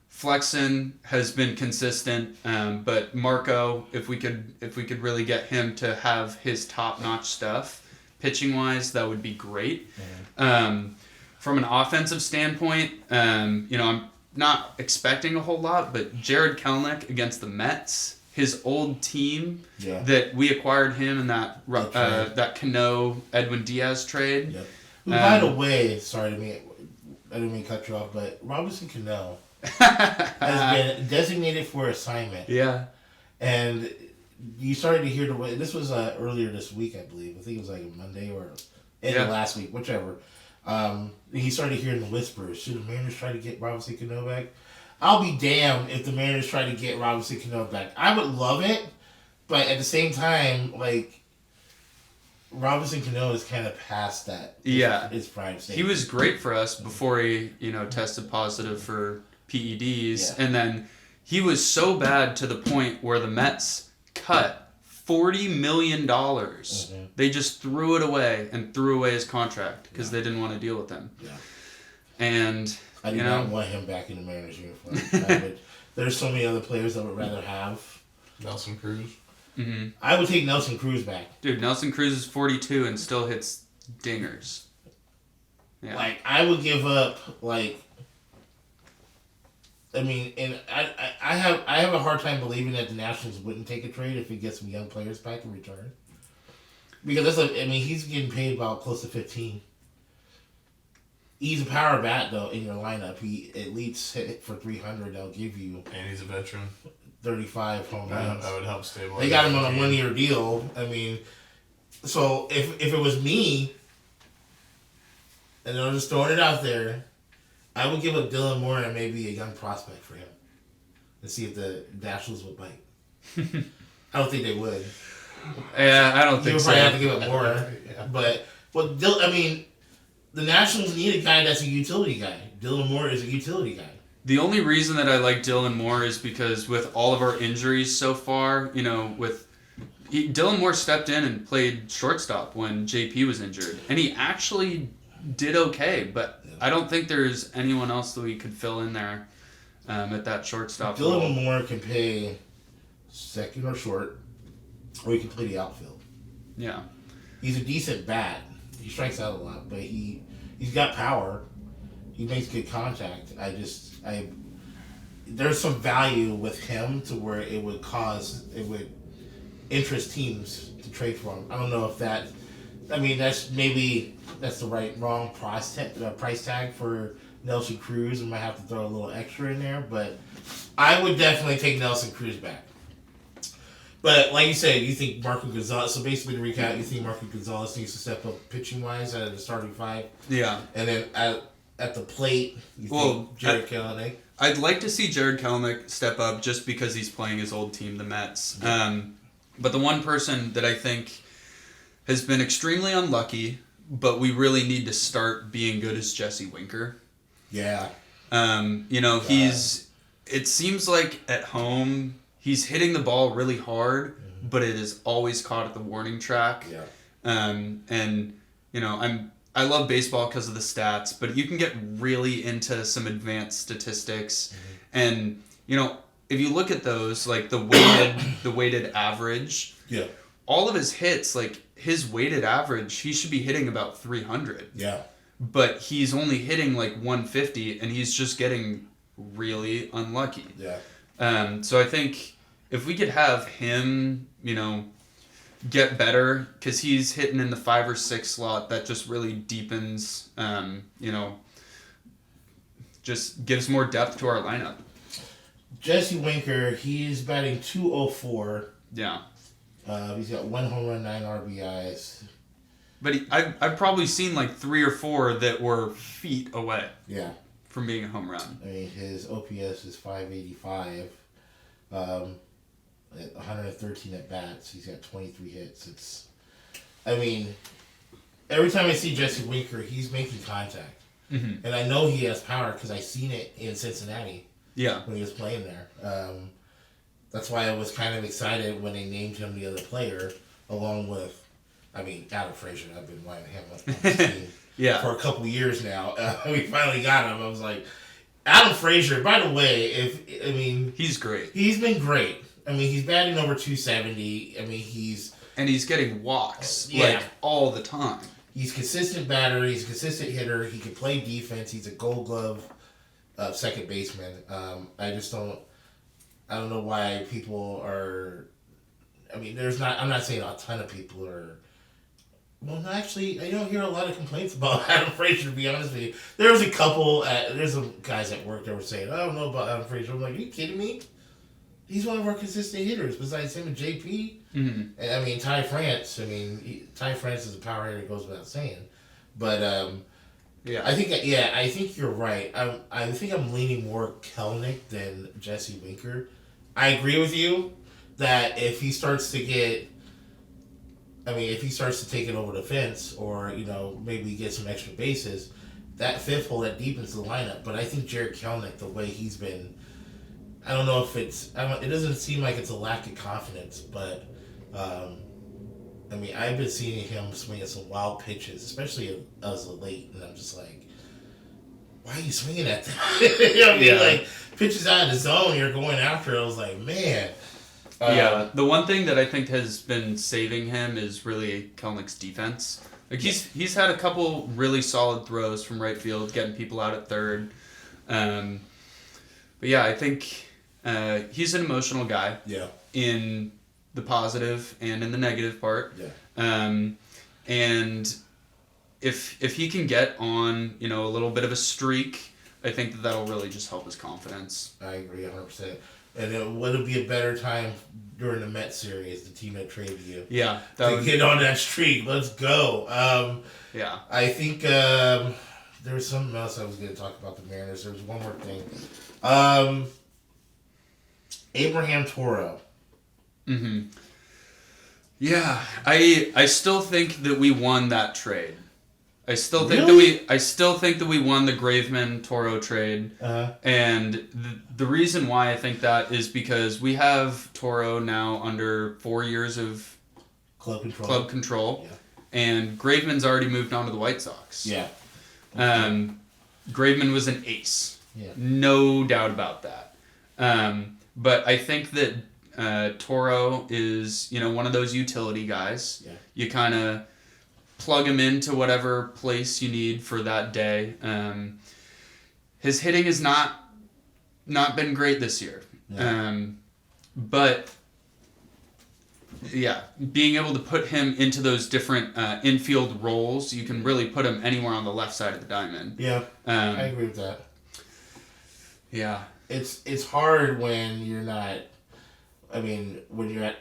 Flexen has been consistent, but Marco, if we could really get him to have his top-notch stuff, pitching-wise, that would be great. Mm-hmm. From an offensive standpoint, I'm not expecting a whole lot, but Jared Kelenic against the Mets, his old team that we acquired him in that Cano Edwin Diaz trade. Yep. By the way, sorry I didn't mean to cut you off, but Robinson Cano has been designated for assignment. Yeah. And you started to hear this was earlier this week, I believe. I think it was like Monday or end of last week, whichever. He started hearing the whispers. Should the Mariners try to get Robinson Cano back? I'll be damned if the Mariners try to get Robinson Cano back. I would love it, but at the same time, like, Robinson Cano is kind of past that. His prime stage. He was great for us before he, tested positive for PEDs, and then he was so bad to the point where the Mets cut $40 million. Mm-hmm. They just threw it away and threw away his contract because they didn't want to deal with him. Yeah. And I do not want him back in the Mariners uniform. There's so many other players I would rather have. Nelson Cruz. Mm-hmm. I would take Nelson Cruz back. Dude, Nelson Cruz is 42 and still hits dingers. Yeah. Like, I would give up, and I have a hard time believing that the Nationals wouldn't take a trade if it gets some young players back in return. Because he's getting paid about close to 15. He's a power bat though in your lineup. He at least hit for 300. They'll give you. And he's a veteran. 35 home runs. That would help stabilize. They got him on a 1-year deal. So if it was me, and I'm just throwing it out there, I would give up Dylan Moore and maybe a young prospect for him, and see if the Nationals would bite. I don't think they would. Yeah, I don't think so. You would probably have to give up more. But the Nationals need a guy that's a utility guy. Dylan Moore is a utility guy. The only reason that I like Dylan Moore is because with all of our injuries so far, Dylan Moore stepped in and played shortstop when JP was injured, and he actually did okay. But I don't think there's anyone else that we could fill in there at that shortstop role. Dylan Moore can play second or short, or he can play the outfield. Yeah, he's a decent bat. He strikes out a lot, but he's got power. He makes good contact. There's some value with him to where it would interest teams to trade for him. I don't know if that's the wrong price tag for Nelson Cruz. I might have to throw a little extra in there, but I would definitely take Nelson Cruz back. But like you said, you think Marco Gonzalez. So basically, to recap, you think Marco Gonzalez needs to step up pitching wise out of the starting 5. Yeah, and then at the plate, you think Jared Kelenic. I'd like to see Jared Kelenic step up just because he's playing his old team, the Mets. Yeah. But the one person that I think has been extremely unlucky, but we really need to start being good is Jesse Winker. Yeah. It seems like at home he's hitting the ball really hard, but it is always caught at the warning track. Yeah. I'm I love baseball because of the stats, but you can get really into some advanced statistics. And, if you look at those, like the weighted average, all of his hits, like his weighted average, he should be hitting about 300. Yeah. But he's only hitting like 150, and he's just getting really unlucky. Yeah. So I think if we could have him, get better, because he's hitting in the 5 or 6 slot, that just really deepens, just gives more depth to our lineup. Jesse Winker, he's batting .204. Yeah. He's got 1 home run, 9 RBIs. But I've probably seen like 3 or 4 that were feet away. Yeah. From being a home run. I mean, his OPS is 585. At 113 at bats, he's got 23 hits. Every time I see Jesse Winker, he's making contact. Mm-hmm. And I know he has power because I seen it in Cincinnati. Yeah. When he was playing there. That's why I was kind of excited when they named him the other player, along with, Adam Frazier. I've been wanting him on the team for a couple years now. We finally got him. I was like, Adam Frazier, by the way, he's great. He's been great. He's batting over 270. And he's getting walks, all the time. He's a consistent batter. He's a consistent hitter. He can play defense. He's a Gold Glove second baseman. I don't know why people are. I'm not saying a ton of people are. Well, no, actually, I don't hear a lot of complaints about Adam Frazier, to be honest with you. There was a couple. There's some guys at work that were saying, "I don't know about Adam Frazier." I'm like, "Are you kidding me? He's one of our consistent hitters besides him and JP." Mm-hmm. And Ty France. Ty France is a power hitter. It goes without saying. But I think you're right. I think I'm leaning more Kelnick than Jesse Winker. I agree with you that if he starts to get, if he starts to take it over the fence, or maybe get some extra bases, that fifth hole that deepens the lineup. But I think Jared Kelnick, the way he's been. I don't know if it doesn't seem like it's a lack of confidence, but, I've been seeing him swing at some wild pitches, especially as of late, and I'm just like, why are you swinging at that? Like, pitches out of the zone, you're going after it. I was like, man. The one thing that I think has been saving him is really Kelnick's defense. Like, he's had a couple really solid throws from right field, getting people out at third. But yeah, I think he's an emotional guy. Yeah. In the positive and in the negative part. Yeah. And if he can get on, a little bit of a streak, I think that'll really just help his confidence. I agree 100%. And would it be a better time during the Mets series, the team that traded you? Yeah. Get on that streak. Let's go. I think there was something else I was going to talk about the Mariners. There was one more thing. Abraham Toro. Mm-hmm. Yeah, I still think that we won that trade. I still think that we won the Graveman Toro trade. Uh-huh. And the reason why I think that is because we have Toro now under 4 years of club control. Yeah. And Graveman's already moved on to the White Sox. Yeah. Graveman was an ace. Yeah. No doubt about that. But I think that Toro is, one of those utility guys. Yeah. You kind of plug him into whatever place you need for that day. His hitting has not been great this year. Yeah. But yeah, being able to put him into those different infield roles, you can really put him anywhere on the left side of the diamond. Yeah, I agree with that. Yeah. It's hard when you're not. When you're at.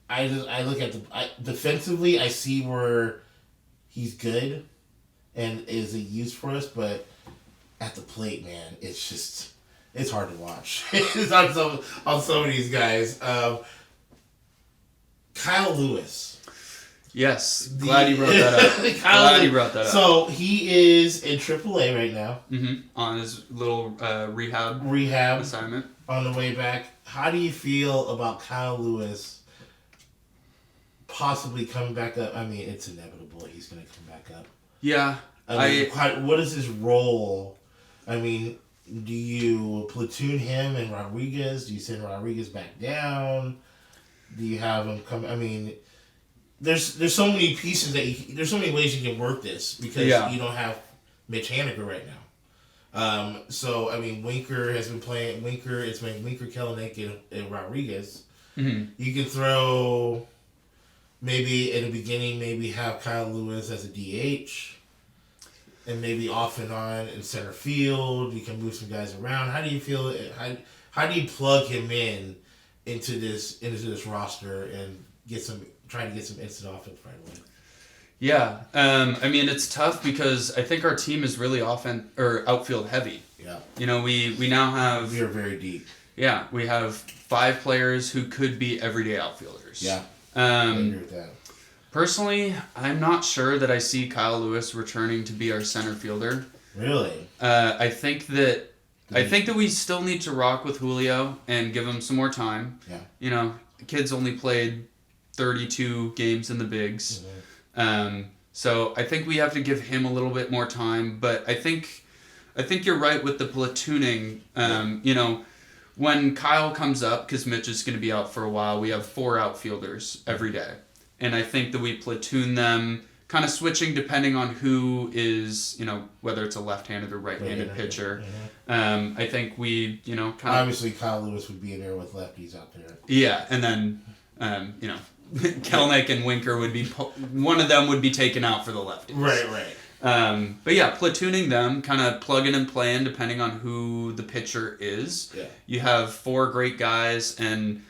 I look at defensively. I see where he's good, and is a use for us. But at the plate, man, it's hard to watch. It's on some of these guys. Kyle Lewis. Yes, glad you brought that up. So he is in AAA right now. Mm-hmm. On his little rehab assignment. On the way back. How do you feel about Kyle Lewis possibly coming back up? It's inevitable he's going to come back up. Yeah, What is his role? I mean, do you platoon him and Rodriguez? Do you send Rodriguez back down? Do you have him come? I mean, there's so many pieces there's so many ways you can work this because you don't have Mitch Haniger right now. So I mean, Winker has been playing. It's been Winker, Kelenic, and Rodriguez. Mm-hmm. You can throw maybe in the beginning, maybe have Kyle Lewis as a DH, and maybe off and on in center field. You can move some guys around. How do you feel? How do you plug him into this roster and try to get some instant offense right away? Yeah, I mean it's tough because I think our team is really outfield heavy. Yeah. You know, we now have We are very deep. Yeah, we have 5 players who could be everyday outfielders. Yeah. I agree with that. Personally, I'm not sure that I see Kyle Lewis returning to be our center fielder. Really? I think that we still need to rock with Julio and give him some more time. Yeah. You know, the kid's only played 32 games in the bigs. Mm-hmm. So I think we have to give him a little bit more time. But I think you're right with the platooning. You know, when Kyle comes up, because Mitch is going to be out for a while, we have 4 outfielders every day. And I think that we platoon them, kind of switching depending on who is, you know, whether it's a left-handed or right-handed pitcher. Mm-hmm. I think we, you know, kind of... Obviously, Kyle Lewis would be in there with lefties out there. Yeah, and then, you know, Kelenic and Winker would be... One of them would be taken out for the lefties. Right. But yeah, platooning them, kind of plugging and playing depending on who the pitcher is. Yeah. You have 4 great guys, and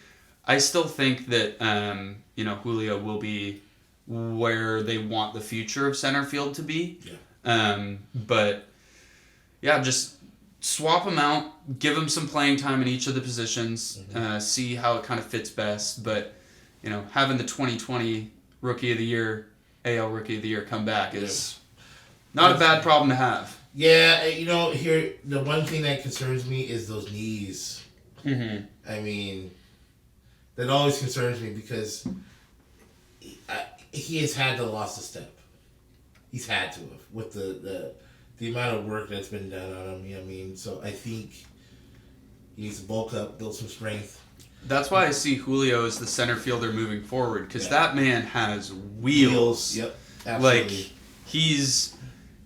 I still think that, you know, Julio will be where they want the future of center field to be. Yeah. But yeah, just swap them out, give them some playing time in each of the positions, see how it kind of fits best. But, you know, having the 2020 Rookie of the Year, AL Rookie of the Year come back is not a bad problem to have. Yeah, you know, here, the one thing that concerns me is those knees. Mm-hmm. I mean, that always concerns me because he has had to lost a step. He's had to have with the amount of work that's been done on him. You know what I mean? So I think he needs to bulk up, build some strength. That's why I see Julio as the center fielder moving forward, because that man has wheels. Yep, absolutely. Like, he's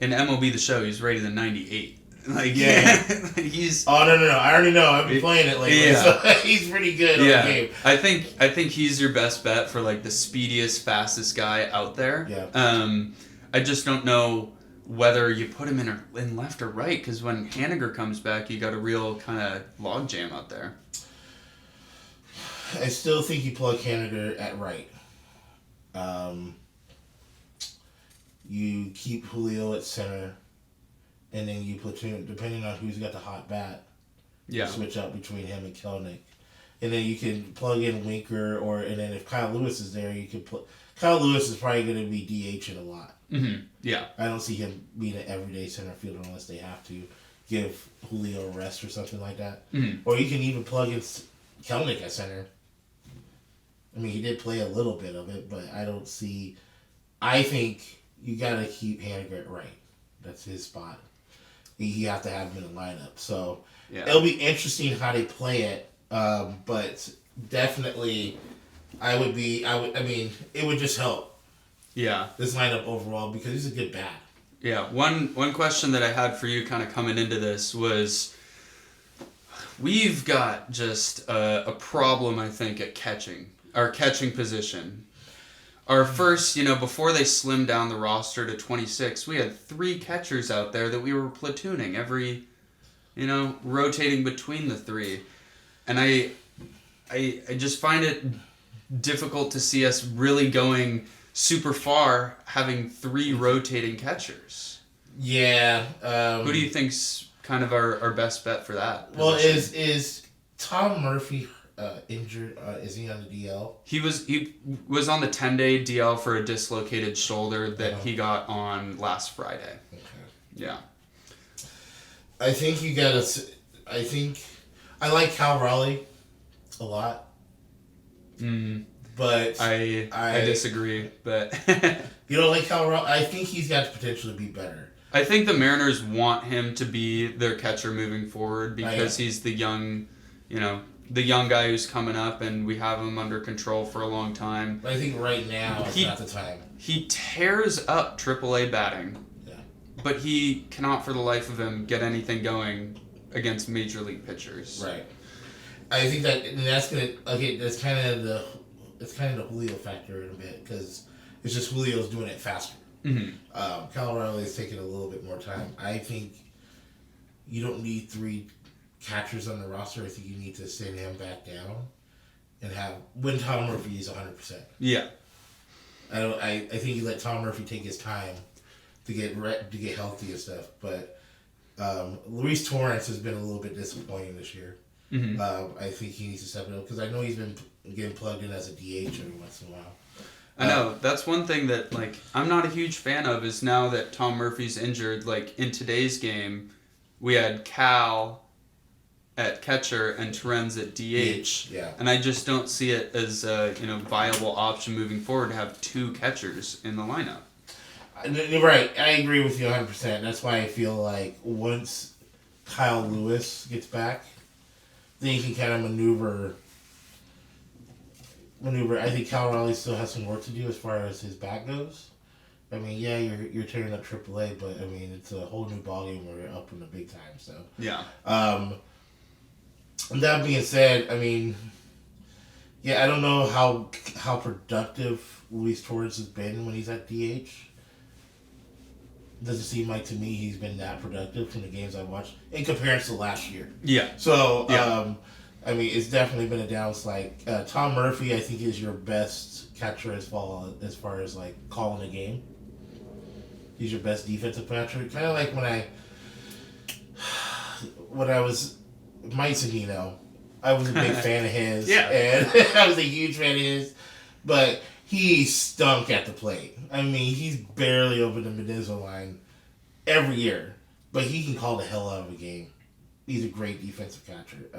in MLB The Show. He's rated a 98. Like, he's. Oh no! I already know. I've been playing it lately, so he's pretty good on the game. I think he's your best bet for like the speediest, fastest guy out there. Yeah. I just don't know whether you put him in left or right, because when Haniger comes back, you got a real kind of logjam out there. I still think you plug Haniger at right. You keep Julio at center, and then you platoon, depending on who's got the hot bat. Yeah. Switch out between him and Kelenic. And then you can plug in Winker, and then if Kyle Lewis is there, you can put... Kyle Lewis is probably going to be DHing a lot. Mm-hmm. Yeah. I don't see him being an everyday center fielder unless they have to give Julio a rest or something like that. Mm-hmm. Or you can even plug in Kelenic at center. I mean, he did play a little bit of it, but I don't see... I think you got to keep Haniger at right. That's his spot. You have to have him in the lineup. So it'll be interesting how they play it. But definitely, I mean, it would just help. Yeah. This lineup overall because he's a good bat. Yeah. One question that I had for you kind of coming into this was we've got just a problem, I think, at catching. Our catching position. Our first, before they slimmed down the roster to 26, we had 3 catchers out there that we were platooning every, rotating between the 3. And I just find it difficult to see us really going super far having 3 rotating catchers. Yeah. Who do you think's kind of our best bet for that position? Well, is is Tom Murphy injured? Is he on the DL? He was on the 10-day DL for a dislocated shoulder that he got on last Friday. Okay. Yeah. I think I like Cal Raleigh a lot. But I disagree, but you don't like Cal Raleigh? I think he's got the potential to be better. I think the Mariners want him to be their catcher moving forward because he's the young, the young guy who's coming up, and we have him under control for a long time. I think right now is not the time. He tears up AAA batting, but he cannot for the life of him get anything going against major league pitchers. Right. I think that's kind of the Julio factor in a bit because it's just Julio's doing it faster. Mm-hmm. Cal Riley's taking a little bit more time. I think you don't need 3 catchers on the roster. I think you need to send him back down and when Tom Murphy is 100%. Yeah. I think you let Tom Murphy take his time to get healthy and stuff. But Luis Torrens has been a little bit disappointing this year. Mm-hmm. I think he needs to step it up because I know he's been getting plugged in as a DH every once in a while. I know. That's one thing that, I'm not a huge fan of is now that Tom Murphy's injured, in today's game, we had Cal at catcher and Torrens at DH. Yeah. And I just don't see it as a, viable option moving forward to have 2 catchers in the lineup. Right. I agree with you 100%. That's why I feel like once Kyle Lewis gets back, then you can kind of maneuver. I think Cal Raleigh still has some work to do as far as his back goes. I mean, yeah, you're turning up AAA, but I mean it's a whole new ballgame where you're up in the big time. So yeah. That being said, I mean, yeah, I don't know how productive Luis Torrens has been when he's at DH. Doesn't seem like to me he's been that productive from the games I watched in comparison to last year. Yeah. So, I mean, it's definitely been a downslide. Tom Murphy, I think, is your best catcher as far as calling a game. He's your best defensive catcher. Kind of like when I was Mike Zunino, I was a big fan of his. Yeah. And I was a huge fan of his. But he stunk at the plate. I mean, he's barely over the Mendoza line every year. But he can call the hell out of a game. He's a great defensive catcher.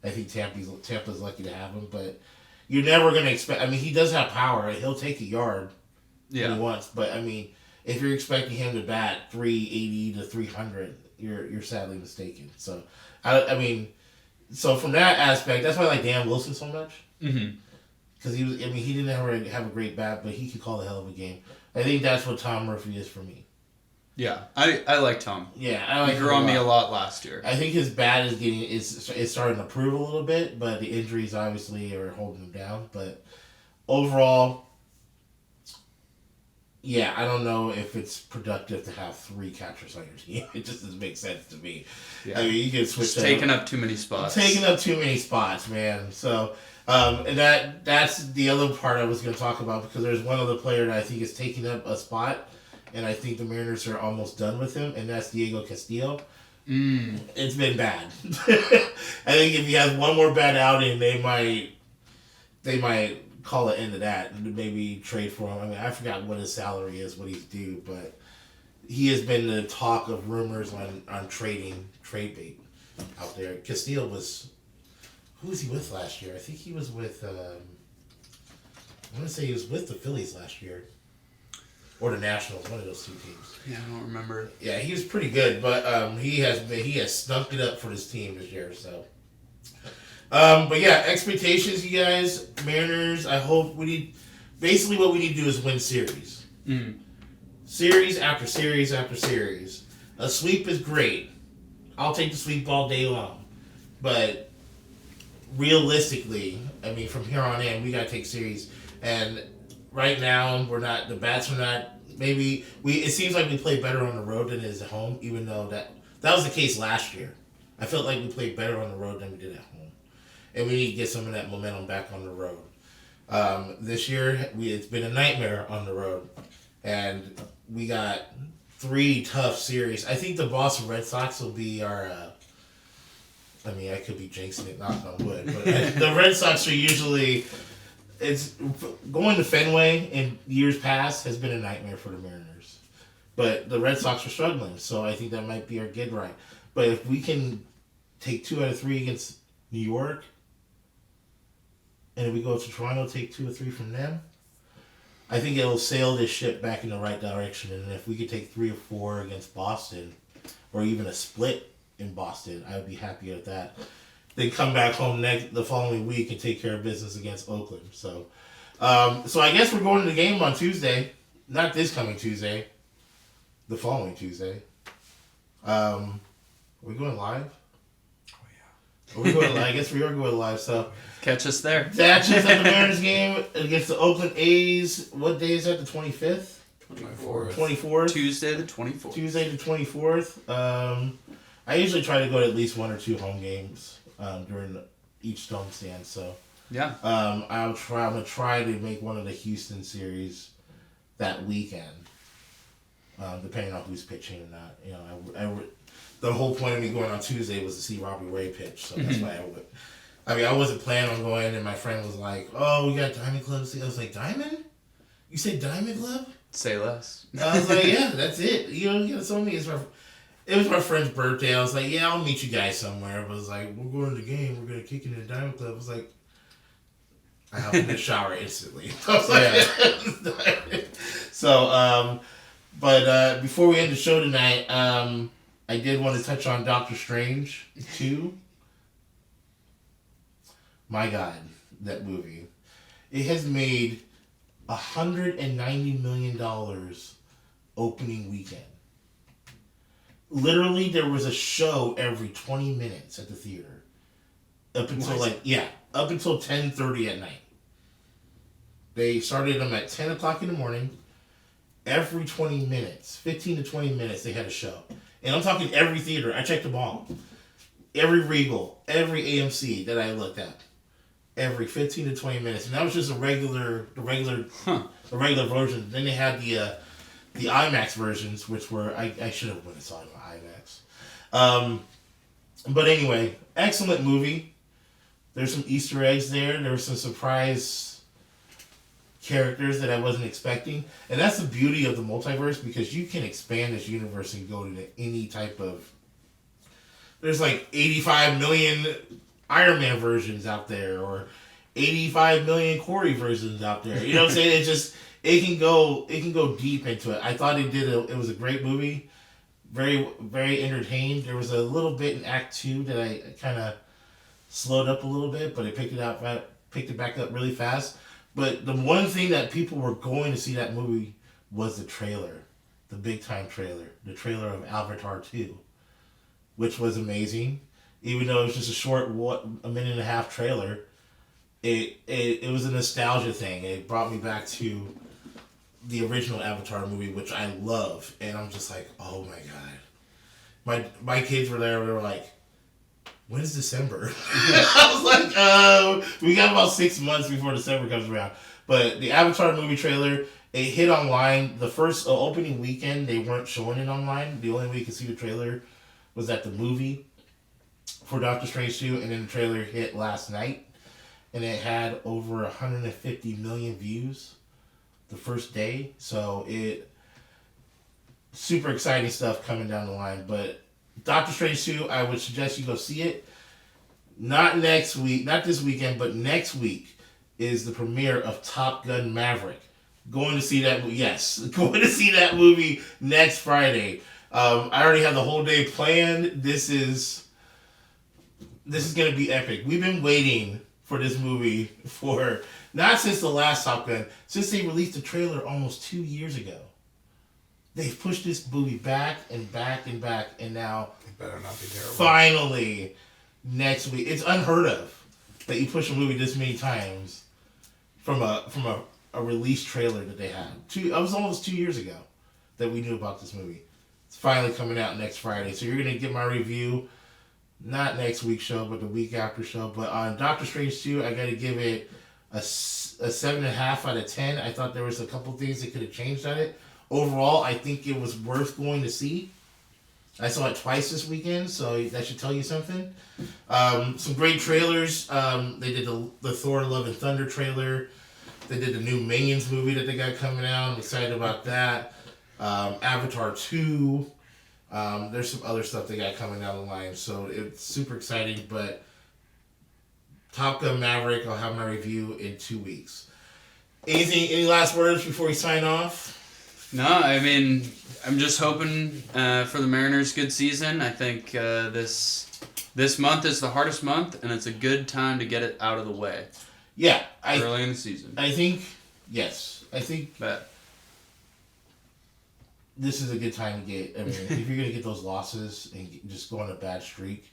I think Tampa's lucky to have him. But you're never going to expect... I mean, he does have power. He'll take a yard when he wants. But, I mean, if you're expecting him to bat 380 to 300, you're sadly mistaken. So, I mean... So from that aspect, that's why I like Dan Wilson so much. Mm-hmm. Because he didn't have a great bat, but he could call a hell of a game. I think that's what Tom Murphy is for me. Yeah, I like Tom. Yeah, I like him. He grew on me a lot last year. I think his bat is starting to prove a little bit, but the injuries obviously are holding him down. But overall, yeah, I don't know if it's productive to have 3 catchers on your team. It just doesn't make sense to me. Yeah. I mean, you can switch. It's taking up too many spots. Taking up too many spots, man. So, and that's the other part I was going to talk about because there's one other player that I think is taking up a spot, and I think the Mariners are almost done with him, and that's Diego Castillo. It's been bad. I think if he has one more bad outing, they might call it end of that and maybe trade for him. I mean, I forgot what his salary is, what he's due, but he has been the talk of rumors on trade bait out there. Castillo who was he with last year? I think he was with, I want to say he was with the Phillies last year. Or the Nationals, one of those 2 teams. Yeah, I don't remember. Yeah, he was pretty good, but he has snuck it up for his team this year, so. But yeah, expectations, you guys, Mariners, I hope basically what we need to do is win series. Mm. Series after series after series. A sweep is great. I'll take the sweep all day long. But realistically, I mean, from here on in, we got to take series. And right now, the bats are not, it seems like we play better on the road than it is at home, even though that was the case last year. I felt like we played better on the road than we did at home. And we need to get some of that momentum back on the road. This year, it's been a nightmare on the road. And we got 3 tough series. I think the Boston Red Sox will be our... I could be jinxing it, knock on wood. But the Red Sox are usually... It's going to Fenway in years past has been a nightmare for the Mariners. But the Red Sox are struggling, so I think that might be our get right. But if we can take 2 out of 3 against New York... And if we go to Toronto, take 2 or 3 from them. I think it'll sail this ship back in the right direction. And if we could take 3 or 4 against Boston, or even a split in Boston, I would be happy with that. Then come back home the following week and take care of business against Oakland. So I guess we're going to the game on Tuesday. Not this coming Tuesday. The following Tuesday. Are we going live? Oh, yeah. Are we going live? I guess we are going live, so. Catch us there. That's at the Mariners game against the Oakland A's. What day is that? The 25th? 24th. Tuesday the 24th. Tuesday the 24th. I usually try to go to at least 1 or 2 home games during each homestand, so. Yeah. I'm gonna try to make one of the Houston series that weekend, depending on who's pitching or not. You know, the whole point of me going on Tuesday was to see Robbie Ray pitch, so that's why I would. I mean, I wasn't planning on going, and my friend was like, "Oh, we got Diamond Club." I was like, "Diamond? You said Diamond Club?" Say less. I was like, "Yeah, that's it." You know, told me it was my friend's birthday. I was like, "Yeah, I'll meet you guys somewhere." But I was like, "We're going to the game. We're gonna kick it in the Diamond Club." I was like, I hopped in the shower instantly. I was like, so, but before we end the show tonight, I did want to touch on Doctor Strange 2. My God, that movie. It has made $190 million opening weekend. Literally, there was a show every 20 minutes at the theater. Up until up until 10:30 at night. They started them at 10 o'clock in the morning. Every 20 minutes, 15 to 20 minutes, they had a show. And I'm talking every theater. I checked them all. Every Regal, every AMC that I looked at. Every 15 to 20 minutes. And that was just the regular version. Then they had the IMAX versions, which were, I should have went and saw it on IMAX. But anyway, excellent movie. There's some Easter eggs there. There were some surprise characters that I wasn't expecting. And that's the beauty of the multiverse, because you can expand this universe and go to any type of... There's like 85 million Iron Man versions out there, or 85 million Cory versions out there. You know what I'm saying? It can go deep into it. I thought it was a great movie. Very, very entertained. There was a little bit in Act 2 that I kind of slowed up a little bit, but it picked it back up really fast. But the one thing that people were going to see that movie was the trailer, the big time trailer, the trailer of Avatar 2, which was amazing. Even though it was just a short, a minute and a half trailer, it was a nostalgia thing. It brought me back to the original Avatar movie, which I love, and I'm just like, oh my God. My kids were there, they were like, when is December? I was like, we got about 6 months before December comes around. But the Avatar movie trailer, it hit online. The first opening weekend, they weren't showing it online. The only way you could see the trailer was at the movie for Doctor Strange 2, and then the trailer hit last night, and it had over 150 million views the first day. So super exciting stuff coming down the line. But Doctor Strange 2, I would suggest you go see it. Not next week, not this weekend, but next week is the premiere of Top Gun Maverick. Going to see that movie next Friday. I already have the whole day planned. This is going to be epic. We've been waiting for this movie for, not since the last Top Gun, since they released the trailer almost 2 years ago. They've pushed this movie back and back and back, and now It better not be terrible. finally next week. It's unheard of that you push a movie this many times from a release trailer that they had. It was almost 2 years ago that we knew about this movie. It's finally coming out next Friday, so you're gonna get my review. Not next week's show, but the week after show. But on Doctor Strange 2, I gotta give it a 7.5 out of 10. I thought there was a couple things that could have changed on it. Overall, I think it was worth going to see. I saw it twice this weekend, so that should tell you something. Some great trailers. They did the Thor Love and Thunder trailer. They did the new Minions movie that they got coming out. I'm excited about that. Avatar 2. There's some other stuff they got coming down the line, so it's super exciting. But Top Gun Maverick, I'll have my review in 2 weeks. Any last words before we sign off? No, I mean, I'm just hoping for the Mariners' good season. I think this month is the hardest month, and it's a good time to get it out of the way. Yeah. Early in the season. I think, yes. I think But this is a good time to get, I mean, if you're going to get those losses and just go on a bad streak,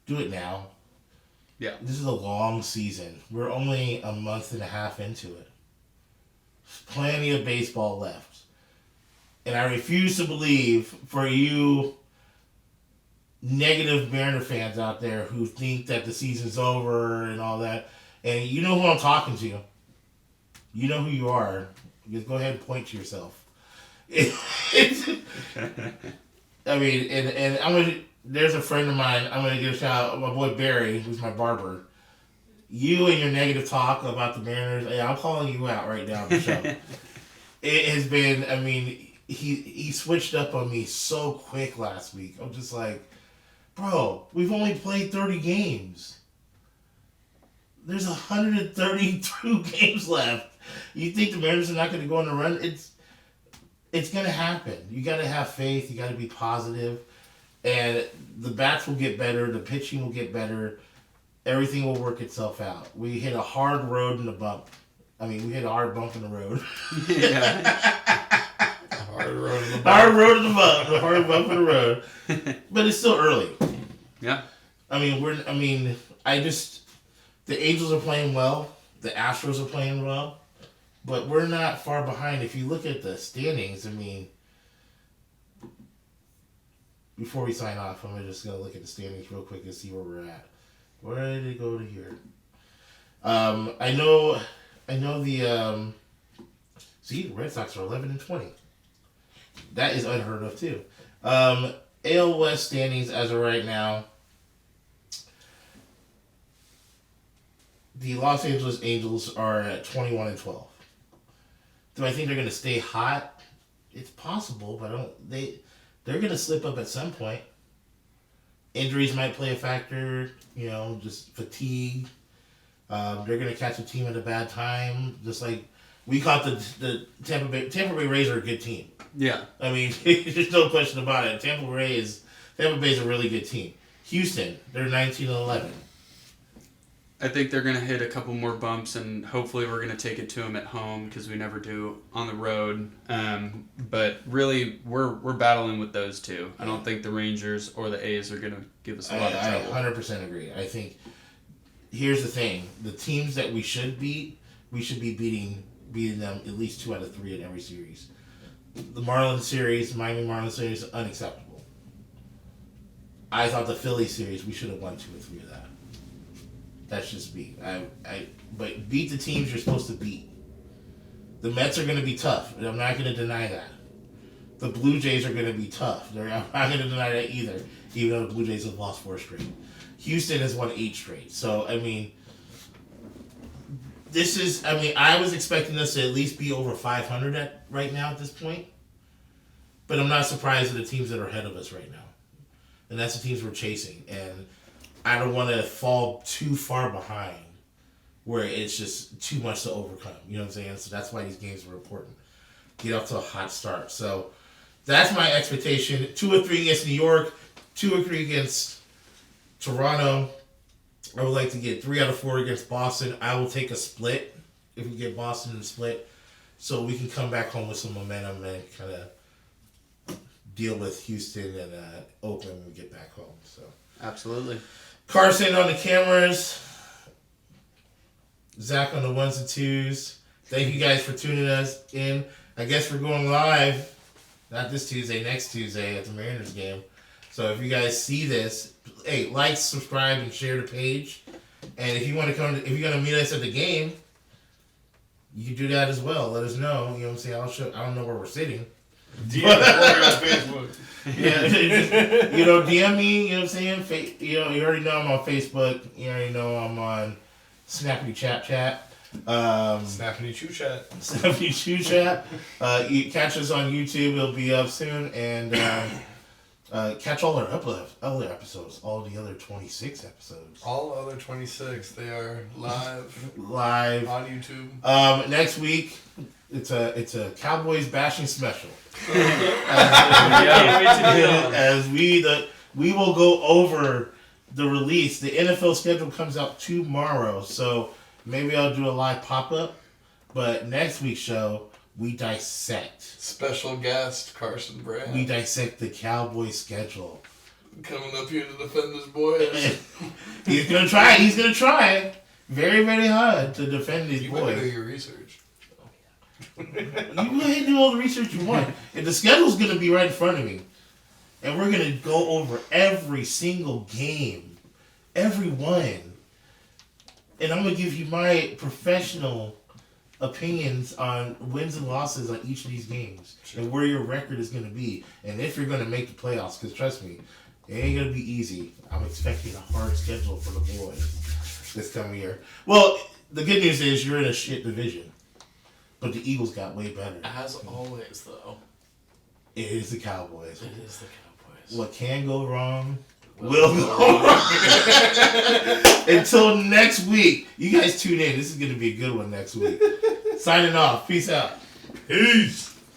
do it now. yeah. This is a long season. We're only a month and a half into it. Plenty of baseball left. And I refuse to believe, for you negative Mariner fans out there who think that the season's over and all that, and you know who I'm talking to. You know who you are. Just go ahead and point to yourself. I mean, and I'm going to, there's a friend of mine, I'm going to give a shout out, my boy Barry, who's my barber. You and your negative talk about the Mariners, yeah, I'm calling you out right now on the show. It has been, I mean, he switched up on me so quick last week. I'm just like, bro, we've only played 30 games. There's 132 games left. You think the Mariners are not going to go on a run? It's going to happen. You got to have faith. You got to be positive. And the bats will get better. The pitching will get better. Everything will work itself out. We hit a hard road in the bump. I mean, we hit a hard bump in the road. Hard road in the bump. Hard road in the bump. A hard bump in the road. But it's still early. Yeah. I mean, the Angels are playing well. The Astros are playing well. But we're not far behind. If you look at the standings, I mean, before we sign off, I'm just going to look at the standings real quick and see where we're at. Where did it go to here? I know the Red Sox are 11-20. That is unheard of too. AL West standings as of right now. The Los Angeles Angels are at 21-12. Do I think they're going to stay hot? It's possible, but they're going to slip up at some point. Injuries might play a factor, just fatigue. They're going to catch a team at a bad time, just like we caught the Tampa Bay Rays are a good team. Yeah. I mean, there's no question about it. Tampa Bay is a really good team. Houston, they're 19-11. I think they're going to hit a couple more bumps, and hopefully we're going to take it to them at home because we never do on the road. But really, we're battling with those two. I don't think the Rangers or the A's are going to give us a lot of trouble. I 100% agree. I think here's the thing: the teams that we should beat, we should be beating them at least 2 out of 3 in every series. The Miami Marlins series, unacceptable. I thought the Philly series, we should have won 2 or 3 of that. That's just me. But beat the teams you're supposed to beat. The Mets are going to be tough, and I'm not going to deny that. The Blue Jays are going to be tough. I'm not going to deny that either, even though the Blue Jays have lost 4 straight. Houston has won 8 straight. So, I mean, I was expecting us to at least be over 500 right now at this point. But I'm not surprised at the teams that are ahead of us right now. And that's the teams we're chasing. And I don't want to fall too far behind where it's just too much to overcome. You know what I'm saying? So that's why these games are important. Get off to a hot start. So that's my expectation. 2 or 3 against New York, 2 or 3 against Toronto. I would like to get 3 out of 4 against Boston. I will take a split if we get Boston in the split, so we can come back home with some momentum and kind of deal with Houston and Oakland when we get back home. So Absolutely. Carson on the cameras, Zach on the 1s and 2s. Thank you guys for tuning us in. I guess we're going live, not this Tuesday, next Tuesday at the Mariners game. So if you guys see this, hey, like, subscribe, and share the page. And if you want to if you're gonna meet us at the game, you can do that as well. Let us know. You know what I'm saying? I don't know where we're sitting. DM on Facebook. Yeah, DM me. You know what I'm saying? You already know I'm on Facebook. You already know I'm on Snappy Chat. Snappy Chew Chat. Snappy Chew Chat. You catch us on YouTube. It'll be up soon. And Catch all our other episodes, all the other 26 episodes. All other 26, they are live on YouTube. Next week, it's a Cowboys bashing special. As we will go over the release. The NFL schedule comes out tomorrow, so maybe I'll do a live pop-up. But next week's show, we dissect. Special guest, Carson Brand. We dissect the Cowboys schedule. Coming up here to defend his boys. He's going to try it. He's going to try it very, very hard to defend his boys. You better do your research. You go ahead and do all the research you want. And the schedule's going to be right in front of me. And we're going to go over every single game. Every one. And I'm going to give you my professional opinions on wins and losses on each of these games. Sure. And where your record is going to be. And if you're going to make the playoffs. Because trust me, it ain't going to be easy. I'm expecting a hard schedule for the boys this coming year. Well, the good news is you're in a shit division. But the Eagles got way better. As always, though. It is the Cowboys. It is the Cowboys. What can go wrong will go wrong. Until next week. You guys tune in. This is going to be a good one next week. Signing off. Peace out. Peace.